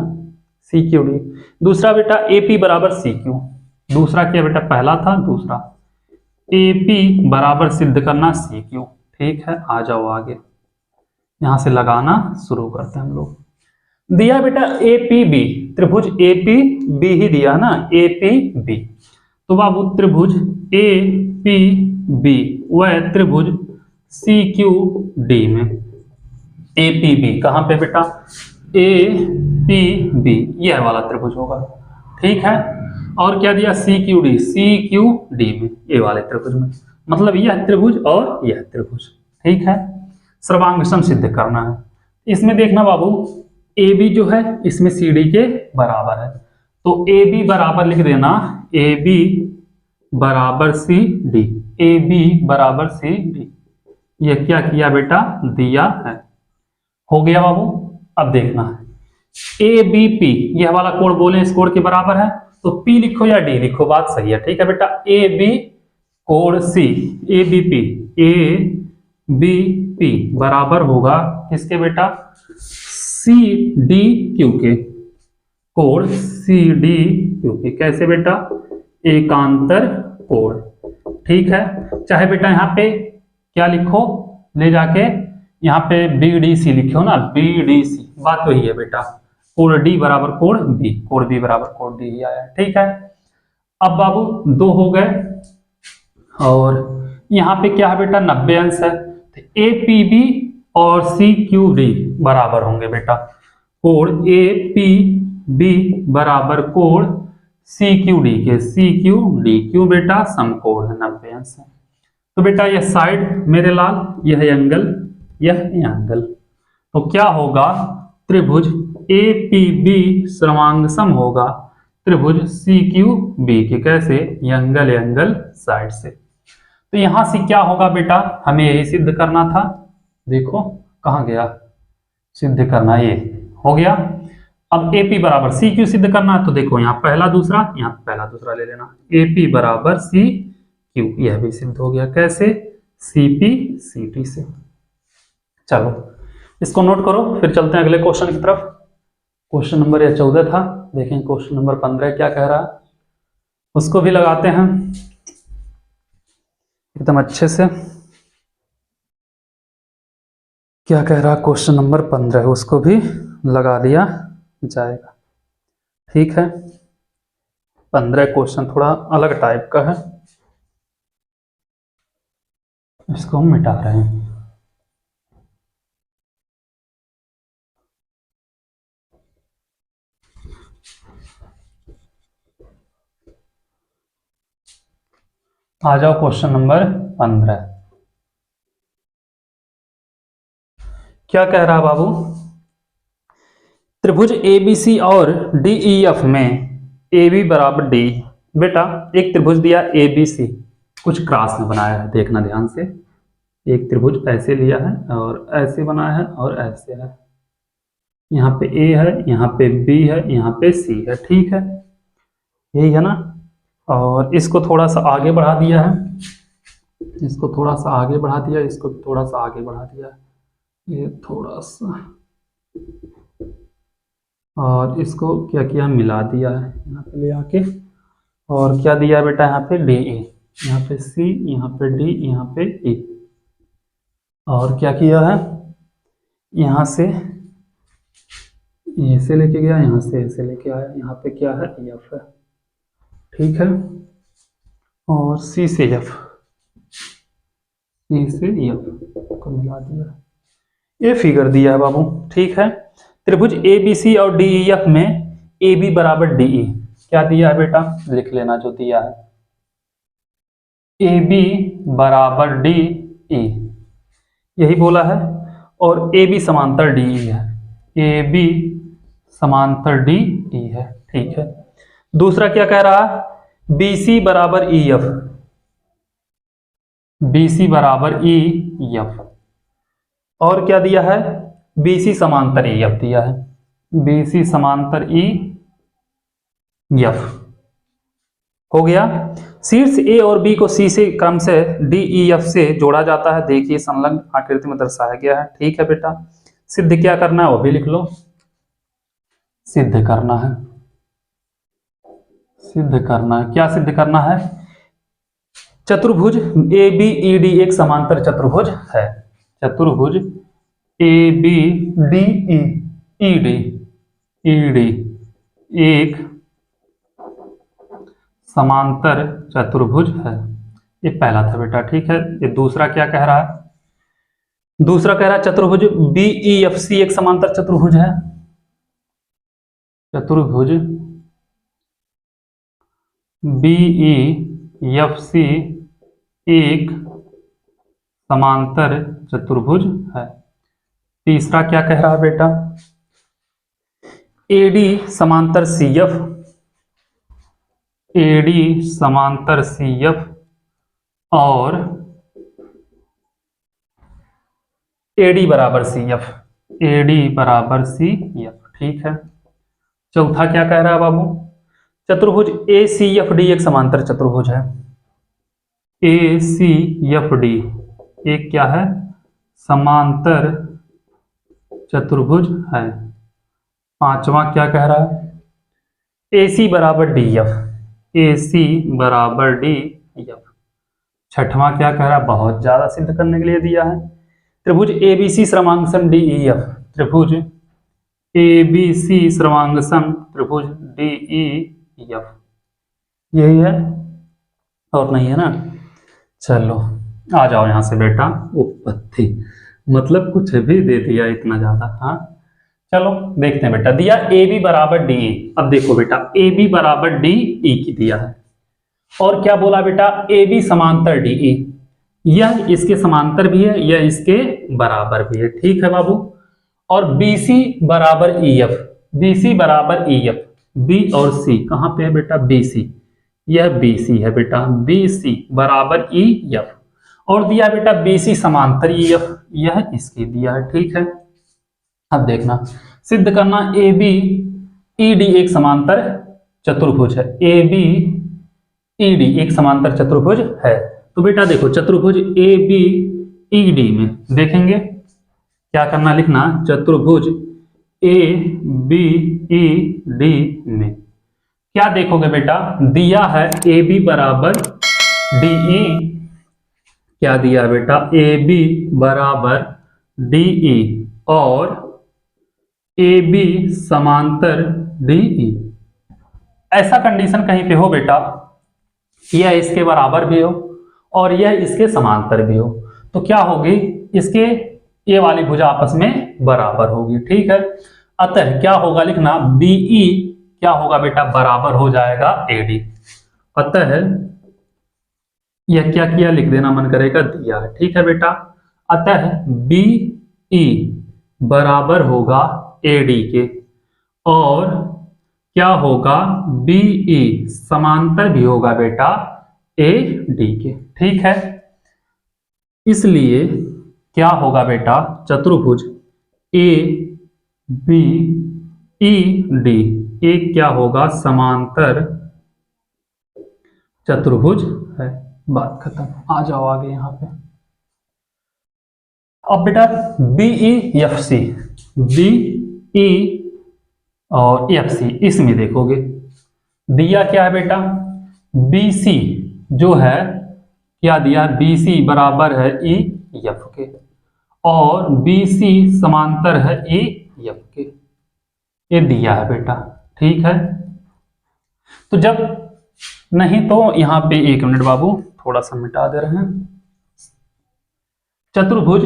CQD। दूसरा बेटा AP बराबर CQ, दूसरा क्या बेटा, पहला था, दूसरा AP बराबर सिद्ध करना CQ, ठीक है। आ जाओ आगे, यहां से लगाना शुरू करते हैं हम लोग। दिया बेटा APB, त्रिभुज APB ही दिया ना, APB। तो बाबू त्रिभुज APB वह त्रिभुज CQD में, APB कहां पे बेटा, APB यह वाला त्रिभुज होगा, ठीक है। और क्या दिया, CQD में, ये वाले त्रिभुज में, मतलब यह त्रिभुज और यह त्रिभुज, ठीक है। सर्वांग सम सिद्ध करना है। इसमें देखना बाबू, AB जो है इसमें CD के बराबर है, तो AB बराबर लिख देना, AB बराबर CD, AB बराबर CD। यह क्या किया बेटा, दिया है, हो गया बाबू। अब देखना है ABP, यह वाला कोण बोले इस कोण के बराबर है, तो P लिखो या D लिखो, बात सही है, ठीक है बेटा। AB कोण C, ABP बराबर होगा किसके बेटा, CDQ के, कोण CDQ के, कैसे बेटा, एकांतर कोण, ठीक है। चाहे बेटा यहाँ पे क्या लिखो, ले जाके यहाँ पे BDC लिखो ना, BDC, बात वही है बेटा, कोण D बराबर कोण B, कोण B बराबर कोण D ही आया, ठीक है। अब बाबू दो हो गए, और यहाँ पे क्या है बेटा, 90 अंश है, तो APB और CQD बराबर होंगे बेटा, कोण APB बराबर कोण CQD के, CQD क्यों बेटा, समकोण है, 90 अंश है। तो बेटा यह साइड मेरे लाल, यह एंगल, यह एंगल, तो क्या होगा, त्रिभुज APB सर्वांगसम होगा त्रिभुज CQB के, कैसे, एंगल एंगल साइड से। तो यहां से क्या होगा बेटा, हमें यही सिद्ध करना था, देखो कहाँ गया, सिद्ध करना, ये हो गया। अब AP बराबर CQ सिद्ध करना है, तो देखो यहाँ पहला दूसरा, यहाँ पहला दूसरा ले लेना, AP बराबर CQ, यह भी सिद्ध हो गया। कैसे? CP CT से। चलो इसको नोट करो, फिर चलते हैं अगले क्वेश्चन की तरफ। क्वेश्चन नंबर यह 14 था, देखें क्वेश्चन नंबर 15 क्या कह रहा है, उसको भी लगाते हैं एकदम अच्छे से। क्या कह रहा है क्वेश्चन नंबर 15, उसको भी लगा दिया जाएगा। ठीक है, 15 क्वेश्चन थोड़ा अलग टाइप का है, इसको हम मिटा रहे हैं। आ जाओ क्वेश्चन नंबर 15। क्या कह रहा बाबू, त्रिभुज ABC और DEF में AB बराबर D। बेटा एक त्रिभुज दिया ABC, कुछ क्रॉस में बनाया है, देखना ध्यान से। एक त्रिभुज ऐसे लिया है और ऐसे बनाया है और ऐसे है, यहाँ पे A है, यहाँ पे B है, यहाँ पे C है। ठीक है, यही है ना। और इसको थोड़ा सा आगे बढ़ा दिया है, इसको थोड़ा सा आगे बढ़ा दिया, इसको थोड़ा सा आगे बढ़ा दिया, ये थोड़ा सा, और इसको क्या किया, मिला दिया है यहाँ पे ले आके। और क्या दिया बेटा, यहाँ पे DE, यहाँ पे C, यहाँ पे D, यहाँ पे E। और क्या किया है, यहाँ से ऐसे लेके गया, यहाँ से ऐसे लेके आया, यहाँ पे क्या है, F है। ठीक है, और C से F, C से F को मिला दिया, ये फिगर दिया है बाबू। ठीक है, त्रिभुज ABC और DEF में AB बराबर DE, क्या दिया है बेटा, लिख लेना जो दिया है, AB बराबर DE, यही बोला है। और AB समांतर DE है, AB समांतर DE है। ठीक है, दूसरा क्या कह रहा है, BC बराबर EF, BC बराबर EF। और क्या दिया है, BC समांतर EF दिया है, BC समांतर EF। हो गया। शीर्ष A और B को C से क्रम से DEF से जोड़ा जाता है, देखिए संलग्न आकृति में दर्शाया गया है। ठीक है बेटा, सिद्ध क्या करना है वो भी लिख लो, सिद्ध करना है, सिद्ध करना है। क्या सिद्ध करना है, चतुर्भुज ABED एक समांतर चतुर्भुज है, चतुर्भुज ABDED एक समांतर चतुर्भुज है। ये पहला था बेटा। ठीक है, ये दूसरा क्या कह रहा है, दूसरा कह रहा है चतुर्भुज BEFC एक समांतर चतुर्भुज है, चतुर्भुज BEFC एक समांतर चतुर्भुज है। तीसरा क्या कह रहा है बेटा, AD समांतर CF, AD समांतर CF और AD बराबर CF, AD बराबर CF। ठीक है, चौथा क्या कह रहा है बाबू, चतुर्भुज ACFD एक समांतर चतुर्भुज है, ACFD एक क्या है, समांतर चतुर्भुज है। पांचवा क्या कह रहा है, AC बराबर DF, AC बराबर DF। छठवां क्या कह रहा है, बहुत ज्यादा सिद्ध करने के लिए दिया है, त्रिभुज ABC श्रमांकन DEF, त्रिभुज ABC श्रमांकन त्रिभुज DEF, यही है और नहीं है ना। चलो आ जाओ यहां से बेटा, उत्पत्ति मतलब कुछ भी दे दिया इतना ज्यादा। हाँ चलो देखते हैं बेटा, दिया AB बराबर DE। अब देखो बेटा, AB बराबर DE की दिया है, और क्या बोला बेटा, AB समांतर DE, यह इसके समांतर भी है, यह इसके बराबर भी है। ठीक है बाबू, और BC बराबर EF, BC बराबर EF, B और C कहां पे है बेटा, BC, यह BC है बेटा, BC बराबर EF। और दिया बेटा BC समांतर EF, यह इसकी दिया है। ठीक है, अब देखना सिद्ध करना AB ED एक समांतर चतुर्भुज है। AB ED एक समांतर चतुर्भुज है। तो बेटा देखो चतुर्भुज AB ED में देखेंगे क्या करना, लिखना चतुर्भुज ABED में क्या देखोगे बेटा, दिया है AB बराबर DE, क्या दिया है बेटा, AB बराबर DE और AB समांतर DE। ऐसा कंडीशन कहीं पे हो बेटा कि यह इसके बराबर भी हो और यह इसके समांतर भी हो, तो क्या होगी, इसके ये वाली भुजा आपस में बराबर होगी। ठीक है, अतः क्या होगा, लिखना BE क्या होगा बेटा, बराबर हो जाएगा AD। अतः यह क्या किया लिख देना मन करेगा, दिया है। ठीक है बेटा, अतः BE बराबर होगा AD के और क्या होगा, BE समांतर भी होगा बेटा AD के। ठीक है, इसलिए क्या होगा बेटा, चतुर्भुज ABED एक क्या होगा, समांतर चतुर्भुज है। बात खत्म, आ जाओ आगे यहां पे। अब बेटा BEFC, BE और FC इसमें देखोगे दिया क्या है बेटा, BC जो है क्या दिया है, BC बराबर है EF के और BC समांतर है EF के, ये दिया है बेटा। ठीक है, तो जब नहीं तो यहां पे एक मिनट बाबू थोड़ा सा मिटा दे रहे हैं, चतुर्भुज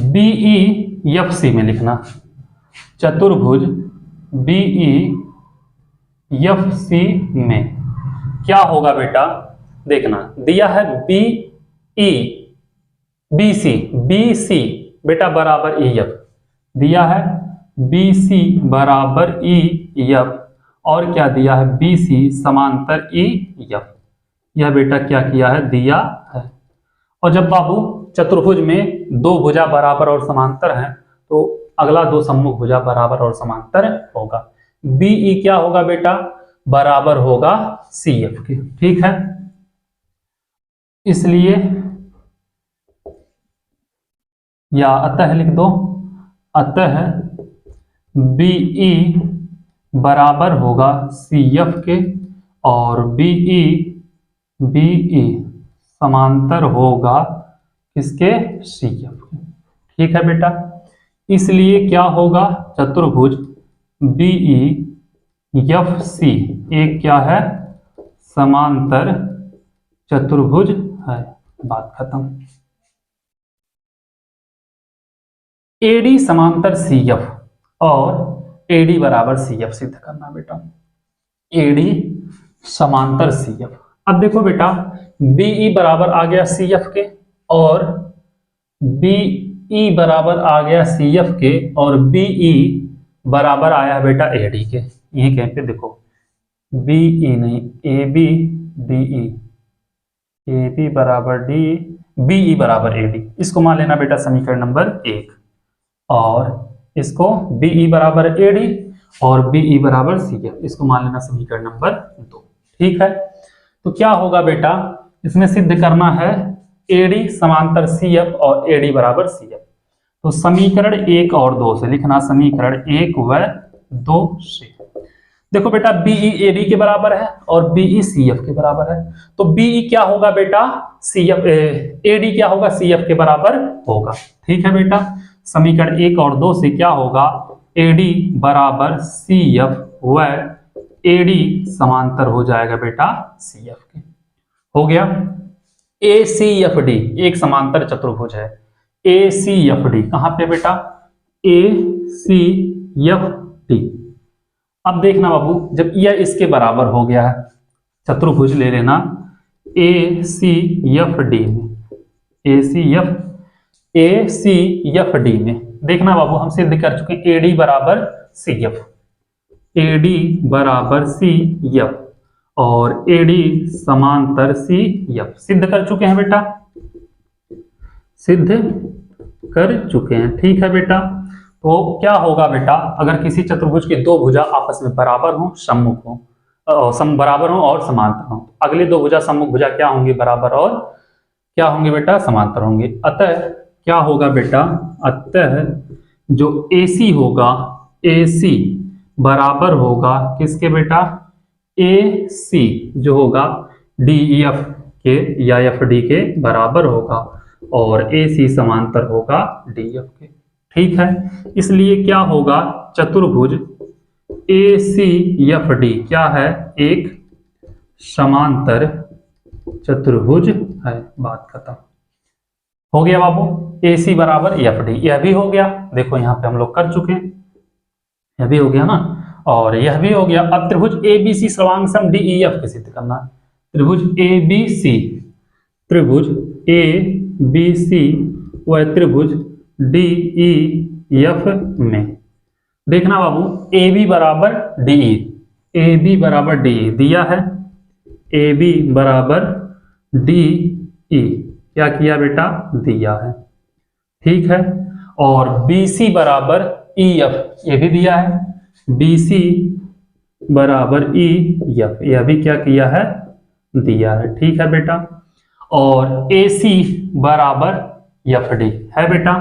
BEFC में लिखना, चतुर्भुज BEFC में क्या होगा बेटा, देखना दिया है BC बेटा बराबर EF, दिया है BC बराबर EF और क्या दिया है, BC समांतर EF, यह बेटा क्या किया है, दिया है। और जब बाबू चतुर्भुज में दो भुजा बराबर और समांतर हैं तो अगला दो सम्मुख भुजा बराबर और समांतर होगा। BE क्या होगा बेटा, बराबर होगा CF के। ठीक है, इसलिए या अतः लिख दो, अतः BE बराबर होगा CF के और BE समांतर होगा किसके, CF के। ठीक है बेटा, इसलिए क्या होगा, चतुर्भुज BEFC एक क्या है, समांतर चतुर्भुज है। बात खत्म। AD समांतर CF और AD बराबर CF सिद्ध करना बेटा, AD समांतर CF। अब देखो बेटा BE बराबर आ गया CF के और BE बराबर आ गया CF के और BE बराबर आया बेटा AD के। यही कहीं पे देखो BE नहीं AB DE, AB बराबर DE, BE बराबर AD, इसको मान लेना बेटा समीकरण नंबर 1 और इसको BE बराबर AD और BE बराबर CF, इसको मान लेना समीकरण नंबर 2। ठीक है, तो क्या होगा बेटा, इसमें सिद्ध करना है AD समांतर CF और AD बराबर CF। तो समीकरण 1 और 2 से लिखना, समीकरण 1 व 2 से। देखो बेटा BE AD के बराबर है और BE CF के बराबर है, तो BE क्या होगा बेटा, AD क्या होगा, CF के बराबर होगा। ठीक है बेटा, समीकरण 1 और 2 से क्या होगा, AD बराबर CF व AD समांतर हो जाएगा बेटा CF के। हो गया। ACFD एक समांतर चतुर्भुज है, ACFD कहां पे बेटा, ACFD। अब देखना बाबू, जब यह इसके बराबर हो गया है, चतुर्भुज ले लेना ACFD में, ACFD में देखना बाबू, हम सिद्ध कर चुके AD बराबर CF, AD बराबर CF और AD समांतर CF सिद्ध कर चुके हैं बेटा। सिद्ध कर चुके हैं। ठीक है बेटा, तो क्या होगा बेटा, अगर किसी चतुर्भुज की दो भुजा आपस में बराबर हो, सम्मुख हो, बराबर हो और समांतर हो, अगली दो भुजा सम्मुख भुजा क्या होंगी, बराबर और क्या होंगे बेटा, समांतर होंगे। अतः क्या होगा बेटा, अतः जो AC होगा, AC बराबर होगा किसके बेटा, AC जो होगा DEF के या FD के बराबर होगा, और AC समांतर होगा DF के। ठीक है, इसलिए क्या होगा, चतुर्भुज ACFD क्या है, एक समांतर चतुर्भुज है। बात खत्म हो गया बाबू। AC बराबर FD, यह भी हो गया, देखो यहाँ पे हम लोग कर चुके हैं, यह भी हो गया ना, और यह भी हो गया। अब त्रिभुज ABC सर्वांग DEF के सिद्ध करना है। त्रिभुज ABC व त्रिभुज DEF में देखना बाबू, AB बराबर DE दिया है, AB बराबर DE क्या किया बेटा, दिया है। ठीक है, और BC बराबर EF ये भी दिया है, BC बराबर EF यह भी क्या किया है, दिया है। ठीक है बेटा, और AC बराबर FD है बेटा,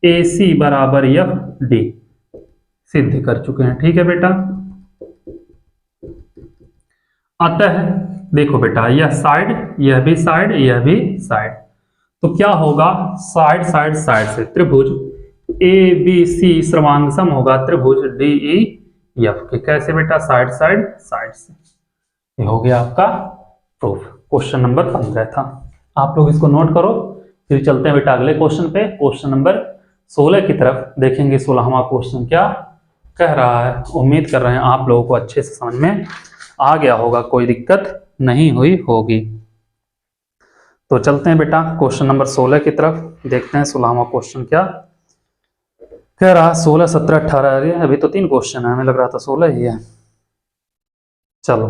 AC बराबर FD सिद्ध कर चुके हैं। ठीक है बेटा, अतः देखो बेटा, यह साइड, यह भी साइड, यह भी साइड, तो क्या होगा, साइड साइड साइड से त्रिभुज ABC सर्वांग सम होगा त्रिभुज DEF के। कैसे बेटा, साइड साइड साइड से। ये हो गया आपका प्रूफ। क्वेश्चन नंबर 15 था, आप लोग इसको नोट करो। फिर चलते हैं बेटा अगले क्वेश्चन पे, क्वेश्चन नंबर 16 की तरफ देखेंगे। 16वां क्वेश्चन क्या कह रहा है। उम्मीद कर रहे हैं आप लोगों को अच्छे से समझ में आ गया होगा, कोई दिक्कत नहीं हुई होगी। तो चलते हैं बेटा क्वेश्चन नंबर 16 की तरफ, देखते हैं 16वां क्वेश्चन क्या कह रहा है। 16, 17, 18, अरे अभी तो 3 क्वेश्चन है, हमें लग रहा था 16 ही है। चलो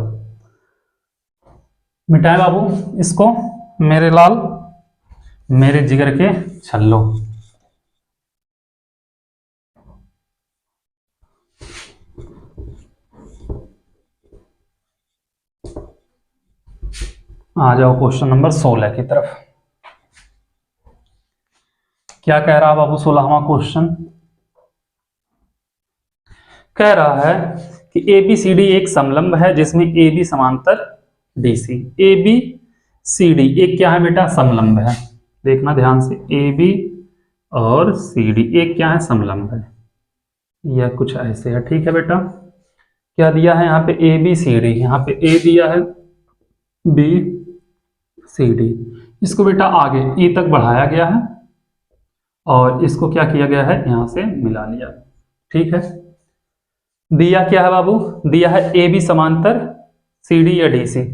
मिटाए बाबू इसको, मेरे लाल मेरे जिगर के छल्लो। आ जाओ क्वेश्चन नंबर 16 की तरफ। क्या कह रहा है बाबू 16वां क्वेश्चन, कह रहा है कि ABCD एक समलंब है जिसमें AB समांतर DC। ABCD एक क्या है बेटा, समलंब है। देखना ध्यान से, AB और CD एक क्या है, समलंब है। यह कुछ ऐसे है। ठीक है बेटा, क्या दिया है यहाँ पे ABCD, यहाँ पे A दिया है, BCD, इसको बेटा आगे E तक बढ़ाया गया है और इसको क्या किया गया है, यहां से मिला लिया। ठीक है, दिया क्या है बाबू, दिया है AB समांतर CD या DC।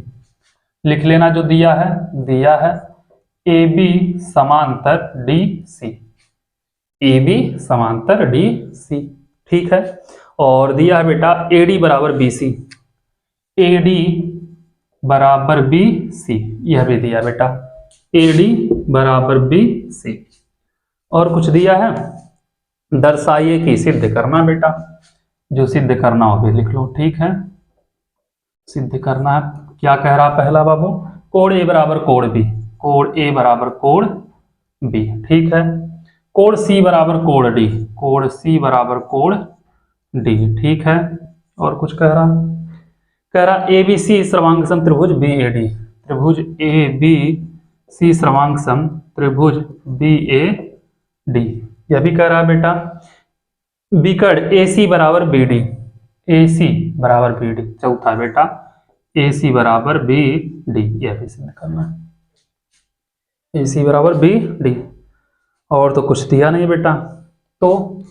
लिख लेना जो दिया है AB समांतर DC, AB समांतर DC। ठीक है, और दिया है बेटा AD बराबर BC, AD बराबर BC, यह भी दिया बेटा AD बराबर BC। और कुछ दिया है, दर्शाइए कि, सिद्ध करना बेटा, जो सिद्ध करना हो भी लिख लो। ठीक है, सिद्ध करना है। क्या कह रहा पहला बाबू, कोण A बराबर कोण B, कोण A बराबर कोण B। ठीक है, कोण C बराबर कोण D, कोण C बराबर कोण D। ठीक है, और कुछ कह रहा ABC सर्वांग सम त्रिभुज BAD, त्रिभुज ABC सर्वांग सम त्रिभुज BAD। यह भी कह रहा है बेटा विकर्ण AC बराबर BD, AC बराबर BD। चौथा बेटा AC बराबर BD, यह भी सिद्ध करना है, AC बराबर BD। और तो कुछ दिया नहीं बेटा। तो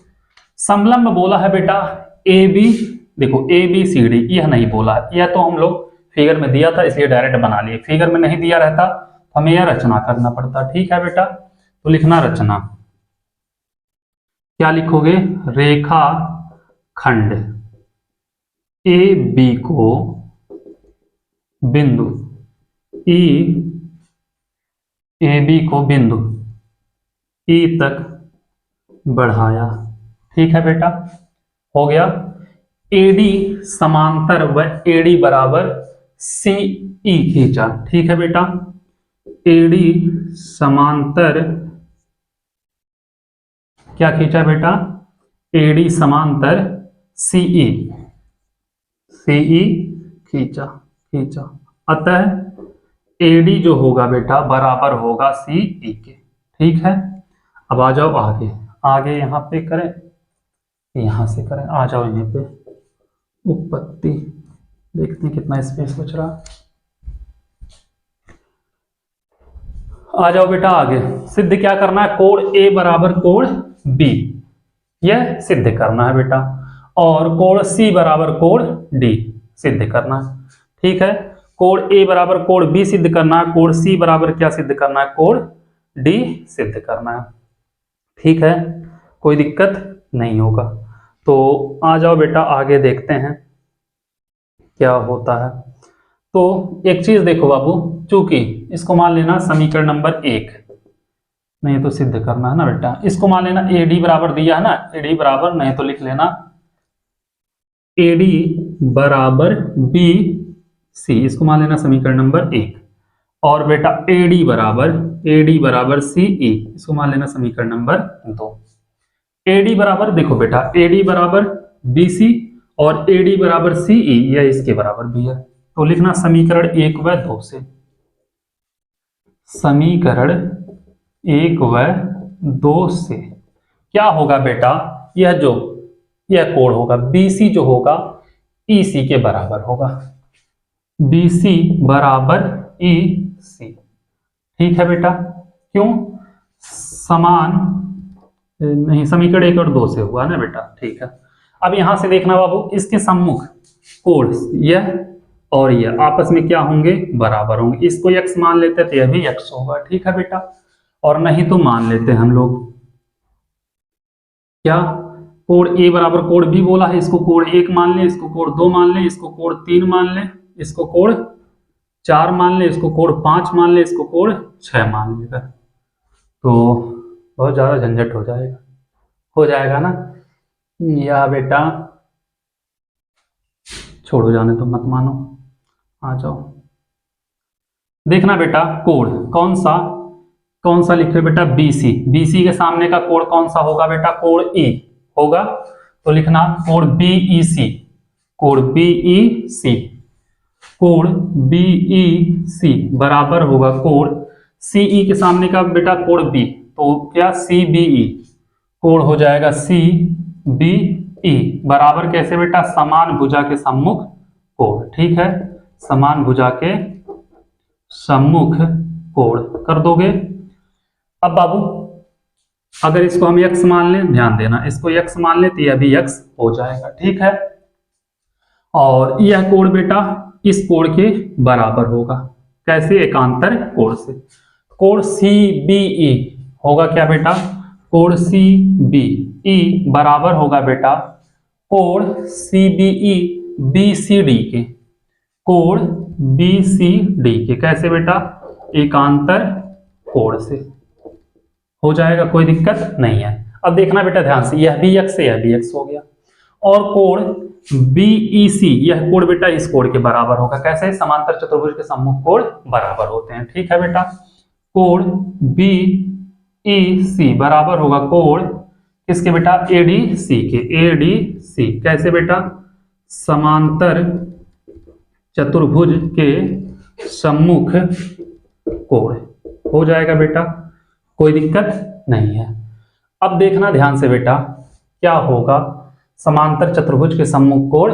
समलंब बोला है बेटा AB, देखो ABCD, यह नहीं बोला है, यह तो हम लोग फिगर में दिया था इसलिए डायरेक्ट बना लिए। फिगर में नहीं दिया रहता तो हमें यह रचना करना पड़ता। ठीक है बेटा, तो लिखना रचना, क्या लिखोगे, रेखा खंड AB को बिंदु E, AB को बिंदु ई तक बढ़ाया। ठीक है बेटा, हो गया। एडी समांतर व एडी बराबर सी ई खींचा। ठीक है बेटा, एडी समांतर क्या खींचा बेटा, एडी समांतर सीई, सीई खींचा, खींचा। अतः एडी जो होगा बेटा बराबर होगा सीई के। ठीक है, अब आ जाओ आगे, आगे यहां पे करें, यहां से करें, आ जाओ यहां पे उत्पत्ति, देखते हैं कितना स्पेस बच रहा। आ जाओ बेटा आगे, सिद्ध क्या करना है, कोण ए बराबर कोण बी, यह सिद्ध करना है बेटा, और कोण सी बराबर कोण डी सिद्ध करना है। ठीक है, कोण ए बराबर कोण बी सिद्ध करना है, कोण सी बराबर क्या सिद्ध करना है, कोण डी सिद्ध करना है। ठीक है, कोई दिक्कत नहीं होगा। तो आ जाओ बेटा आगे देखते हैं क्या होता है। तो एक चीज देखो बाबू, चूंकि इसको मान लेना समीकरण नंबर 1, नहीं तो सिद्ध करना है ना बेटा, इसको मान लेना एडी बराबर दिया है ना, एडी बराबर, नहीं तो लिख लेना एडी बराबर बी सी, इसको मान लेना समीकरण नंबर 1, और बेटा एडी बराबर सी ई, इसको मान लेना समीकरण नंबर 2। एडी बराबर देखो बेटा, एडी बराबर बी सी और एडी बराबर सी ई, यह इसके बराबर भी है, तो लिखना समीकरण 1 व 2 से, समीकरण 1 व 2 से क्या होगा बेटा, यह कोण होगा बीसी जो होगा ईसी के बराबर होगा, बीसी बराबर ई सी। ठीक है बेटा, क्यों, समान नहीं, समीकरण 1 और 2 से हुआ ना बेटा। ठीक है, अब यहां से देखना बाबू, इसके सम्मुख कोण यह और यह आपस में क्या होंगे, बराबर होंगे। इसको x मान लेते तो यह भी x होगा। ठीक है बेटा, और नहीं तो मान लेते हम लोग क्या, कोण ए बराबर कोण बी बोला है, इसको कोण 1 मान ले, इसको कोण 2 मान ले, इसको कोण 3 मान ले, इसको कोण 4 मान ले, इसको कोण 5 मान ले, इसको कोण 6 मान लेकर, तो बहुत ज्यादा झंझट हो जाएगा ना। या बेटा छोड़ो, जाने तो मत मानो, आ जाओ। देखना बेटा, कोण कौन सा लिखे बेटा, बीसी, बीसी के सामने का कोण कौन सा होगा बेटा, कोण ई होगा, तो लिखना कोण बीईसी, कोण बीईसी, कोण बीईसी बराबर होगा कोण सीई के सामने का बेटा कोण बी, तो क्या सीबीई, कोण हो जाएगा सीबीई बराबर कैसे बेटा, समान भुजा के सम्मुख कोण। ठीक है, समान भुजा के सम्मुख कोण कर दोगे। अब बाबू अगर इसको हम x मान लें, ध्यान देना, इसको x मान ले तो यह भी x हो जाएगा। ठीक है, और यह कोण बेटा इस कोण के बराबर होगा, कैसे, एकांतर कोण से। कोण CBE होगा क्या बेटा, कोण CBE बराबर होगा बेटा कोण CBE BCD के, कोण BCD के, कैसे बेटा, एकांतर कोण से हो जाएगा, कोई दिक्कत नहीं है। अब देखना बेटा ध्यान से, यह भी x से यह भी x हो गया, और कोण BEC, यह कोण बेटा इस कोण के बराबर होगा, कैसे, समांतर चतुर्भुज के सम्मुख कोण बराबर होते हैं। ठीक है बेटा, कोण BEC बराबर होगा कोण किसके बेटा, ADC के, ADC कैसे बेटा, समांतर चतुर्भुज के सम्मुख कोण हो जाएगा बेटा, कोई दिक्कत नहीं है। अब देखना ध्यान से बेटा, क्या होगा, समांतर चतुर्भुज के सम्मुख कोण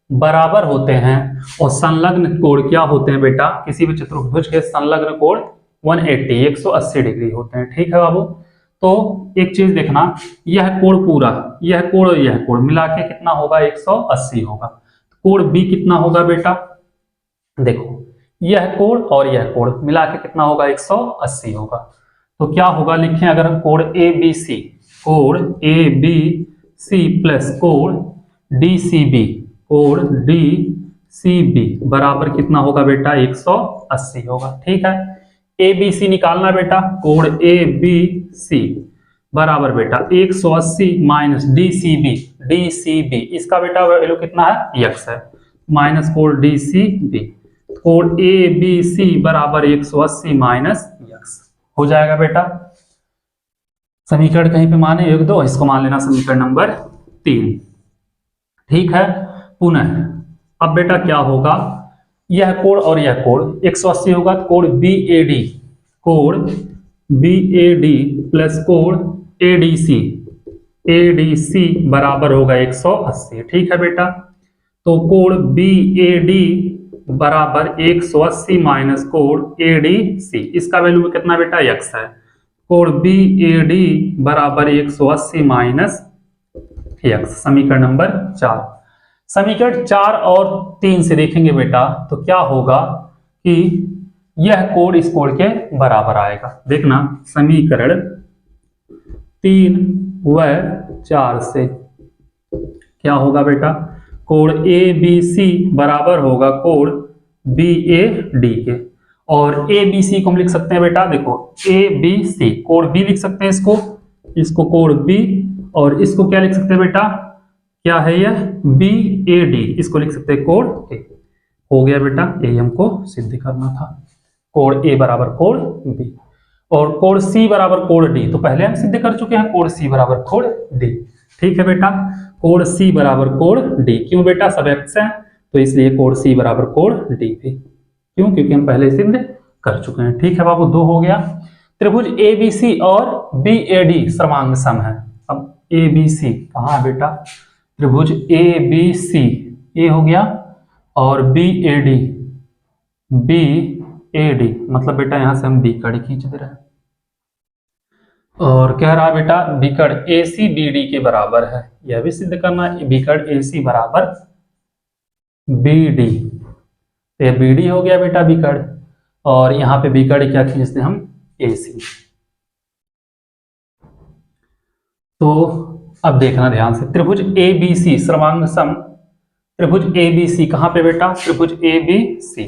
बराबर होते हैं, और संलग्न कोण क्या होते हैं बेटा, किसी भी चतुर्भुज के संलग्न कोण 180 डिग्री होते हैं। ठीक है बाबू, तो एक चीज देखना, यह कोण पूरा, यह कोण और यह कोण मिला के कितना होगा, 180 होगा। कोण बी कितना होगा बेटा, देखो यह कोण और यह कोण मिला के कितना होगा, 180 होगा। तो क्या होगा, लिखें अगर कोण ABC, कोण ABC प्लस कोण DCB, कोण DCB बराबर कितना होगा बेटा, 180 होगा। ठीक है, ABC निकालना बेटा, कोण ABC बराबर बेटा 180 माइनस DCB, DCB इसका बेटा वैल्यू कितना है, x है, माइनस कोण DCB, कोण ABC बराबर 180 माइनस x हो जाएगा बेटा। समीकरण कहीं पे माने 1 2, इसको मान लेना समीकरण नंबर 3। ठीक है, पुनः अब बेटा क्या होगा, यह कोण और यह कोण 180 होगा तो कोण BAD, कोण BAD प्लस कोण ADC, ADC बराबर होगा 180। ठीक है बेटा, तो कोण BAD बराबर 180 माइनस कोण ADC, इसका वैल्यू कितना बेटा, x है, कोण BAD बराबर 180 माइनस x, समीकरण नंबर 4। समीकरण 4 और 3 से देखेंगे बेटा तो क्या होगा कि यह कोण इस कोण के बराबर आएगा। देखना समीकरण 3 व 4 से क्या होगा बेटा, कोण ABC बराबर होगा कोण BAD के, और ABC को हम लिख सकते हैं बेटा, देखो ABC कोण B लिख सकते हैं, इसको कोण B, और इसको क्या लिख सकते हैं बेटा, क्या है यह BAD, इसको लिख सकते हैं कोण A। हो गया बेटा, यही हमको सिद्ध करना था, कोण A बराबर कोण B, और कोण C बराबर कोण D तो पहले हम सिद्ध कर चुके हैं, कोण C बराबर कोण D। ठीक है बेटा, कोण C बराबर कोण D, क्यों बेटा, सब x है तो इसलिए कोण C बराबर कोण D भी, क्यों, क्योंकि हम पहले सिद्ध कर चुके हैं। ठीक है बाबू, 2 हो गया। त्रिभुज ABC और BAD सर्वांग सम है। अब ABC कहाँ है बेटा, त्रिभुज ABC ये हो गया, और BAD मतलब बेटा यहां से हम B कड़ी खींच दे रहे हैं, और कह रहा है बेटा विकर्ण AC BD के बराबर है, यह भी सिद्ध करना है, विकर्ण AC बराबर BD, तो यह BD हो गया बेटा विकर्ण, और यहाँ पे विकर्ण क्या खींचते हैं हम, AC। तो अब देखना ध्यान से, त्रिभुज ABC सर्वांग सम, त्रिभुज ABC कहाँ पे बेटा, त्रिभुज ABC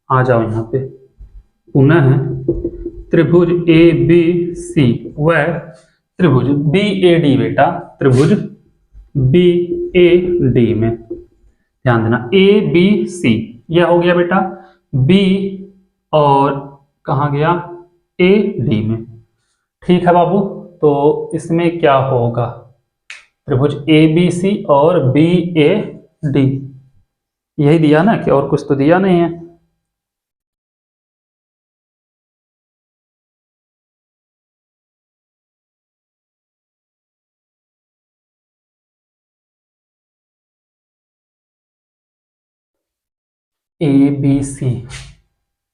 आ जाओ यहाँ पे, पुनः त्रिभुज ABC व त्रिभुज BAD बेटा, त्रिभुज BAD में ध्यान देना, ABC यह हो गया बेटा B, और कहाँ गया AD में। ठीक है बाबू, तो इसमें क्या होगा, त्रिभुज ABC और BAD यही दिया ना, कि और कुछ तो दिया नहीं है। ABC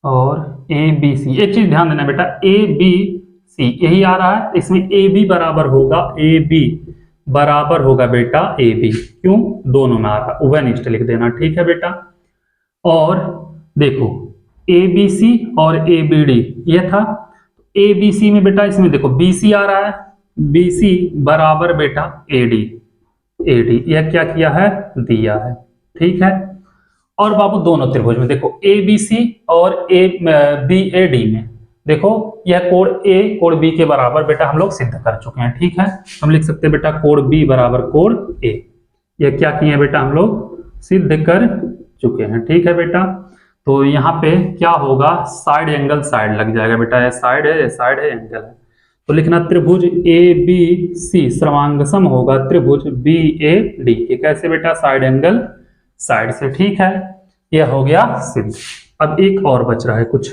और ABC, एक चीज ध्यान देना बेटा, ABC यही आ रहा है, इसमें AB बराबर होगा, AB बराबर होगा बेटा AB, क्यों, दोनों में आ रहा है, उभयनिष्ठ लिख देना। ठीक है बेटा, और देखो ABC और ABD यह था, ABC में बेटा इसमें देखो BC आ रहा है, BC बराबर बेटा AD, यह क्या किया है, दिया है। ठीक है, और बाबू दोनों त्रिभुज में देखो ABC और BAD में देखो यह कोण A कोण B के बराबर बेटा हम लोग सिद्ध कर चुके हैं। ठीक है, हम लिख सकते हैं बेटा कोण B बराबर कोण A, यह क्या किए हैं बेटा, हम लोग सिद्ध कर चुके हैं। ठीक है बेटा, तो यहाँ पे क्या होगा, साइड एंगल साइड लग जाएगा बेटा, यह साइड है, एंगल है, तो लिखना त्रिभुज ABC सर्वांग सम होगा त्रिभुज BAD के, कैसे बेटा, साइड एंगल साइड से। ठीक है, यह हो गया सिद्ध। अब एक और बच रहा है, कुछ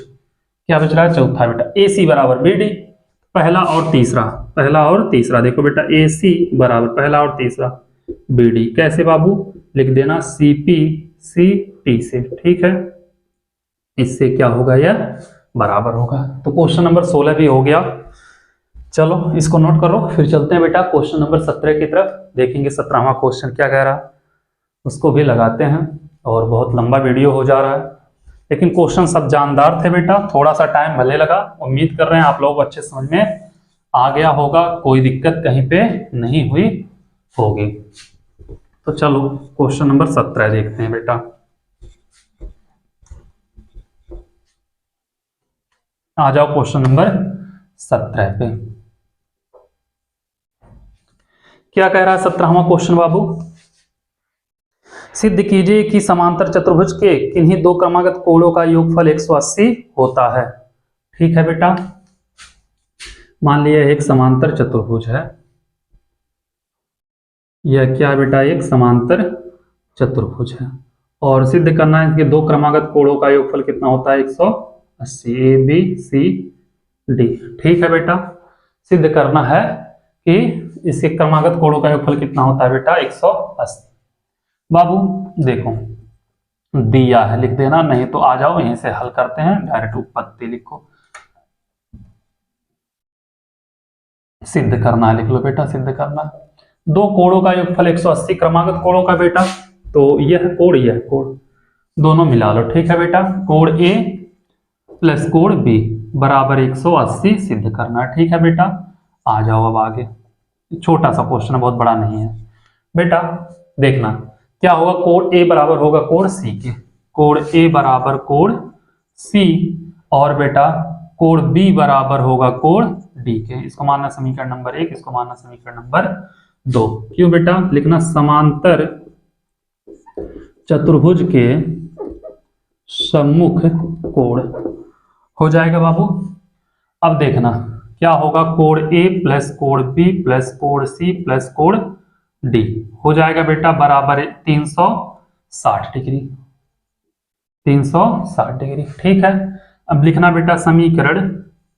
क्या बच रहा है, चौथा बेटा AC बराबर BD, पहला और तीसरा देखो बेटा, AC बराबर पहला और तीसरा BD, कैसे बाबू, लिख देना CP CT से। ठीक है, इससे क्या होगा, यह बराबर होगा। तो क्वेश्चन नंबर 16 भी हो गया, चलो इसको नोट करो, फिर चलते हैं बेटा क्वेश्चन नंबर 17 की तरफ, देखेंगे 17वां क्वेश्चन क्या कह रहा है, उसको भी लगाते हैं। और बहुत लंबा वीडियो हो जा रहा है, लेकिन क्वेश्चन सब जानदार थे बेटा, थोड़ा सा टाइम भले लगा, उम्मीद कर रहे हैं आप लोग अच्छे समझ में आ गया होगा, कोई दिक्कत कहीं पे नहीं हुई होगी। तो चलो क्वेश्चन नंबर 17 देखते हैं बेटा। आ जाओ क्वेश्चन नंबर 17 पे। क्या कह रहा है 17वां क्वेश्चन बाबू, सिद्ध कीजिए कि समांतर चतुर्भुज के किन्हीं दो क्रमागत कोणों का योगफल 180 होता है। ठीक है बेटा, मान लिया एक समांतर चतुर्भुज है, यह क्या बेटा एक समांतर चतुर्भुज है और सिद्ध करना है कि दो क्रमागत कोणों का योगफल कितना होता है 180, ए बी सी डी। ठीक है बेटा, सिद्ध करना है कि इसके क्रमागत कोणों का योगफल कितना होता है बेटा 180। बाबू देखो दिया है, लिख देना, नहीं तो आ जाओ यहीं से हल करते हैं, डायरेक्ट उत्पत्ति लिखो, सिद्ध करना है, लिख लो बेटा सिद्ध करना है। दो कोणों का योगफल 180 क्रमागत कोणों का बेटा, तो यह कोण दोनों मिला लो। ठीक है बेटा, कोण ए प्लस कोण बी बराबर 180 सिद्ध करना है। ठीक है बेटा, आ जाओ अब आगे, छोटा सा क्वेश्चन, बहुत बड़ा नहीं है बेटा। देखना क्या होगा, कोण ए बराबर होगा कोण सी के, कोण ए बराबर कोण सी, और बेटा कोण बी बराबर होगा कोण डी के। इसको मानना समीकरण नंबर 1, इसको मानना समीकरण नंबर 2। क्यों बेटा, लिखना समांतर चतुर्भुज के सम्मुख कोण हो जाएगा बाबू। अब देखना क्या होगा, कोण ए प्लस कोण बी प्लस कोण सी प्लस कोण डी हो जाएगा बेटा बराबर 360 डिग्री, 360 डिग्री। ठीक है, अब लिखना बेटा समीकरण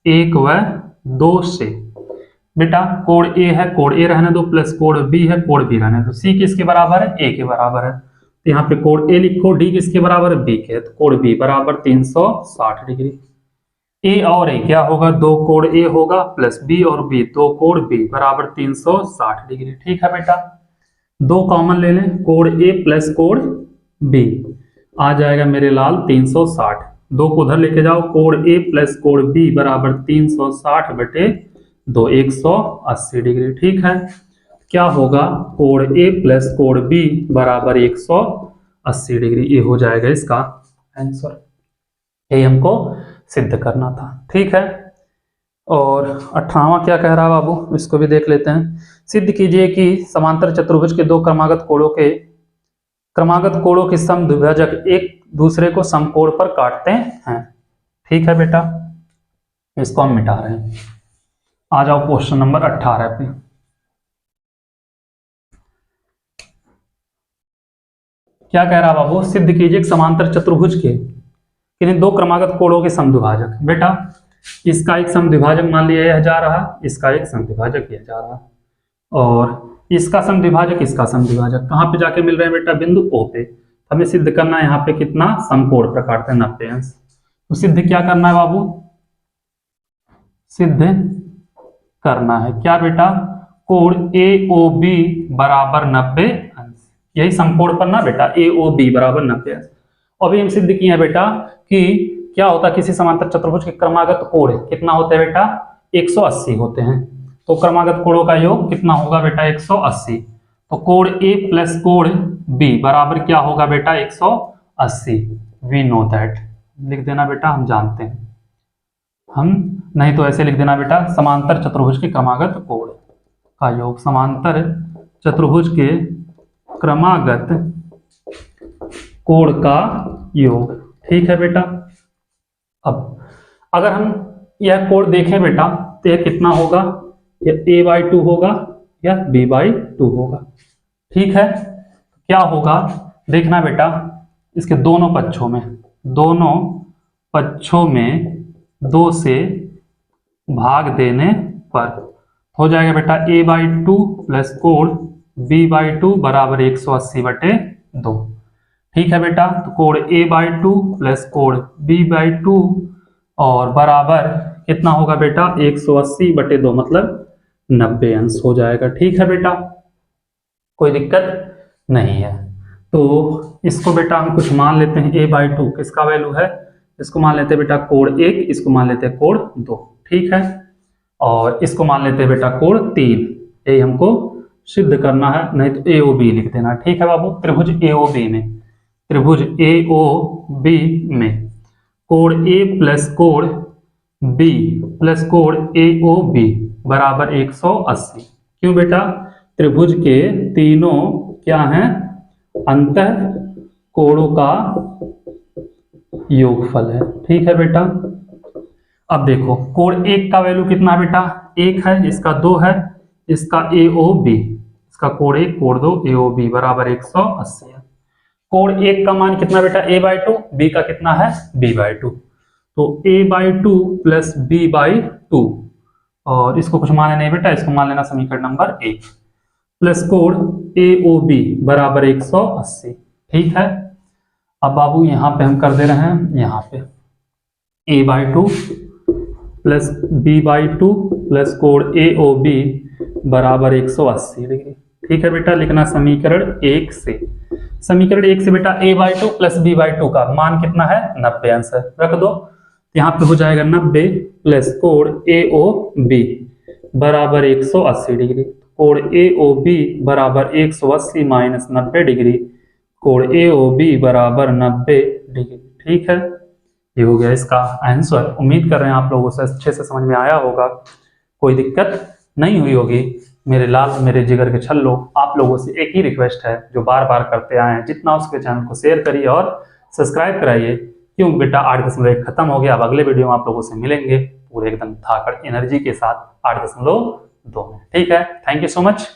1 व 2 से, बेटा कोण ए है, कोण ए रहने दो, प्लस कोण बी है, कोण बी रहने दो। सी किसके बराबर है, ए के बराबर है, तो यहाँ पे कोण ए लिखो, डी किसके बराबर है, बी के, तो कोण बी बराबर 360 डिग्री। ए और ए क्या होगा, दो कोण ए होगा प्लस बी और बी, दो कोण बी बराबर 360 डिग्री। ठीक है बेटा, दो कॉमन ले लें, कोण ए प्लस कोण बी आ जाएगा मेरे लाल 360, दो को उधर लेके जाओ, कोण ए प्लस कोण बी बराबर 360 बटे 2, 180 डिग्री। ठीक है, क्या होगा, कोण ए प्लस कोण बी बराबर 180 डिग्री, ये हो जाएगा इसका आंसर। ये हमको सिद्ध करना था। ठीक है, और 18वां क्या कह रहा है बाबू, इसको भी देख लेते हैं। सिद्ध कीजिए कि समांतर चतुर्भुज के दो क्रमागत कोणों के समद्विभाजक एक दूसरे को समकोण पर काटते हैं। ठीक है बेटा, इसको हम मिटा रहे हैं। आ जाओ क्वेश्चन नंबर 18 पे। क्या कह रहा बाबू, सिद्ध कीजिए समांतर चतुर्भुज के किन्हीं दो क्रमागत कोणों के समद्विभाजक। बेटा इसका एक समद्विभाजक मान लिया यह जा रहा, इसका एक समद्विभाजक यह जा रहा, और इसका समद्विभाजक इसका समद्विभाजक कहाँ पे जाके मिल रहे हैं बेटा, बिंदु O पे। हमें सिद्ध करना है यहाँ पे कितना, समकोण पर काटते हैं 90 अंश। तो सिद्ध क्या करना है बाबू, सिद्ध करना है क्या बेटा, कोण AOB बराबर 90 अंश, यही समकोण पर ना बेटा, AOB बराबर 90 अंश। अभी हम सिद्ध किए हैं बेटा कि क्या होता है, किसी समांतर चतुर्भुज के क्रमागत कोण कितना होते हैं बेटा, 180 होते हैं। तो क्रमागत कोणों का योग कितना होगा बेटा, 180। तो कोण A प्लस कोण B बराबर क्या होगा बेटा, 180। वी नो दैट, लिख देना बेटा, हम जानते हैं, हम नहीं तो ऐसे लिख देना बेटा, समांतर चतुर्भुज के क्रमागत कोण का योग, समांतर चतुर्भुज के क्रमागत कोण का योग। ठीक है बेटा, अब अगर हम यह कोण देखें बेटा तो यह कितना होगा, यह A/2 होगा या B/2 होगा। ठीक है, क्या होगा देखना बेटा, इसके दोनों पक्षों में 2 से भाग देने पर हो जाएगा बेटा A/2 प्लस कोण B/2 बराबर 180 बटे 2। ठीक है बेटा, तो कोण A/2 प्लस कोण B/2 और बराबर कितना होगा बेटा, 180 बटे 2 मतलब 90 अंश हो जाएगा। ठीक है बेटा, कोई दिक्कत नहीं है। तो इसको बेटा हम कुछ मान लेते हैं, A/2 किसका वैल्यू है, इसको मान लेते हैं बेटा कोण 1, इसको मान लेते हैं कोण 2। ठीक है, और इसको मान लेते हैं बेटा कोण 3। ये हमको सिद्ध करना है, नहीं तो AOB लिख देना। ठीक है बाबू, त्रिभुज AOB में कोण A प्लस कोण B प्लस कोण AOB बराबर 180। क्यों बेटा, त्रिभुज के तीनों क्या हैं, अंतः कोणों का योगफल है। ठीक है बेटा। अब देखो कोण एक का वैल्यू कितना है बेटा, एक है, इसका दो है, इसका AOB, इसका कोण एक कोण दो AOB बराबर 180 है। कोण एक का मान कितना बेटा, a/2, b का कितना है b/2, तो a/2 प्लस b/2, और इसको कुछ मान नहीं बेटा, इसको मान लेना समीकरण नंबर 1, प्लस कोण AOB बराबर 180। ठीक है। अब बाबू यहां पे हम कर दे रहे हैं, यहां पे a/2 प्लस b/2 प्लस कोण AOB बराबर 180 डिग्री। ठीक है बेटा, लिखना समीकरण 1 से। समीकरण 1 से बेटा a/2 प्लस b/2 का मान कितना है, 90 आंसर रख दो। यहाँ पे हो जाएगा 90 प्लस कोण AOB बराबर 180 डिग्री, कोण AOB बराबर 180 माइनस 90 डिग्री, कोण AOB बराबर 90 डिग्री। ठीक है, ये हो गया इसका आंसर। उम्मीद कर रहे हैं आप लोगों से अच्छे से समझ में आया होगा, कोई दिक्कत नहीं हुई होगी। मेरे लाल मेरे जिगर के छल्लो, आप लोगों से एक ही रिक्वेस्ट है जो बार बार करते आए हैं, जितना उसके चैनल को शेयर करिए और सब्सक्राइब कराइए। क्यों बेटा 8.1 खत्म हो गया, अब अगले वीडियो में आप लोगों से मिलेंगे पूरे एकदम धाकड़ एनर्जी के साथ 8.2 में। ठीक है, थैंक यू सो मच।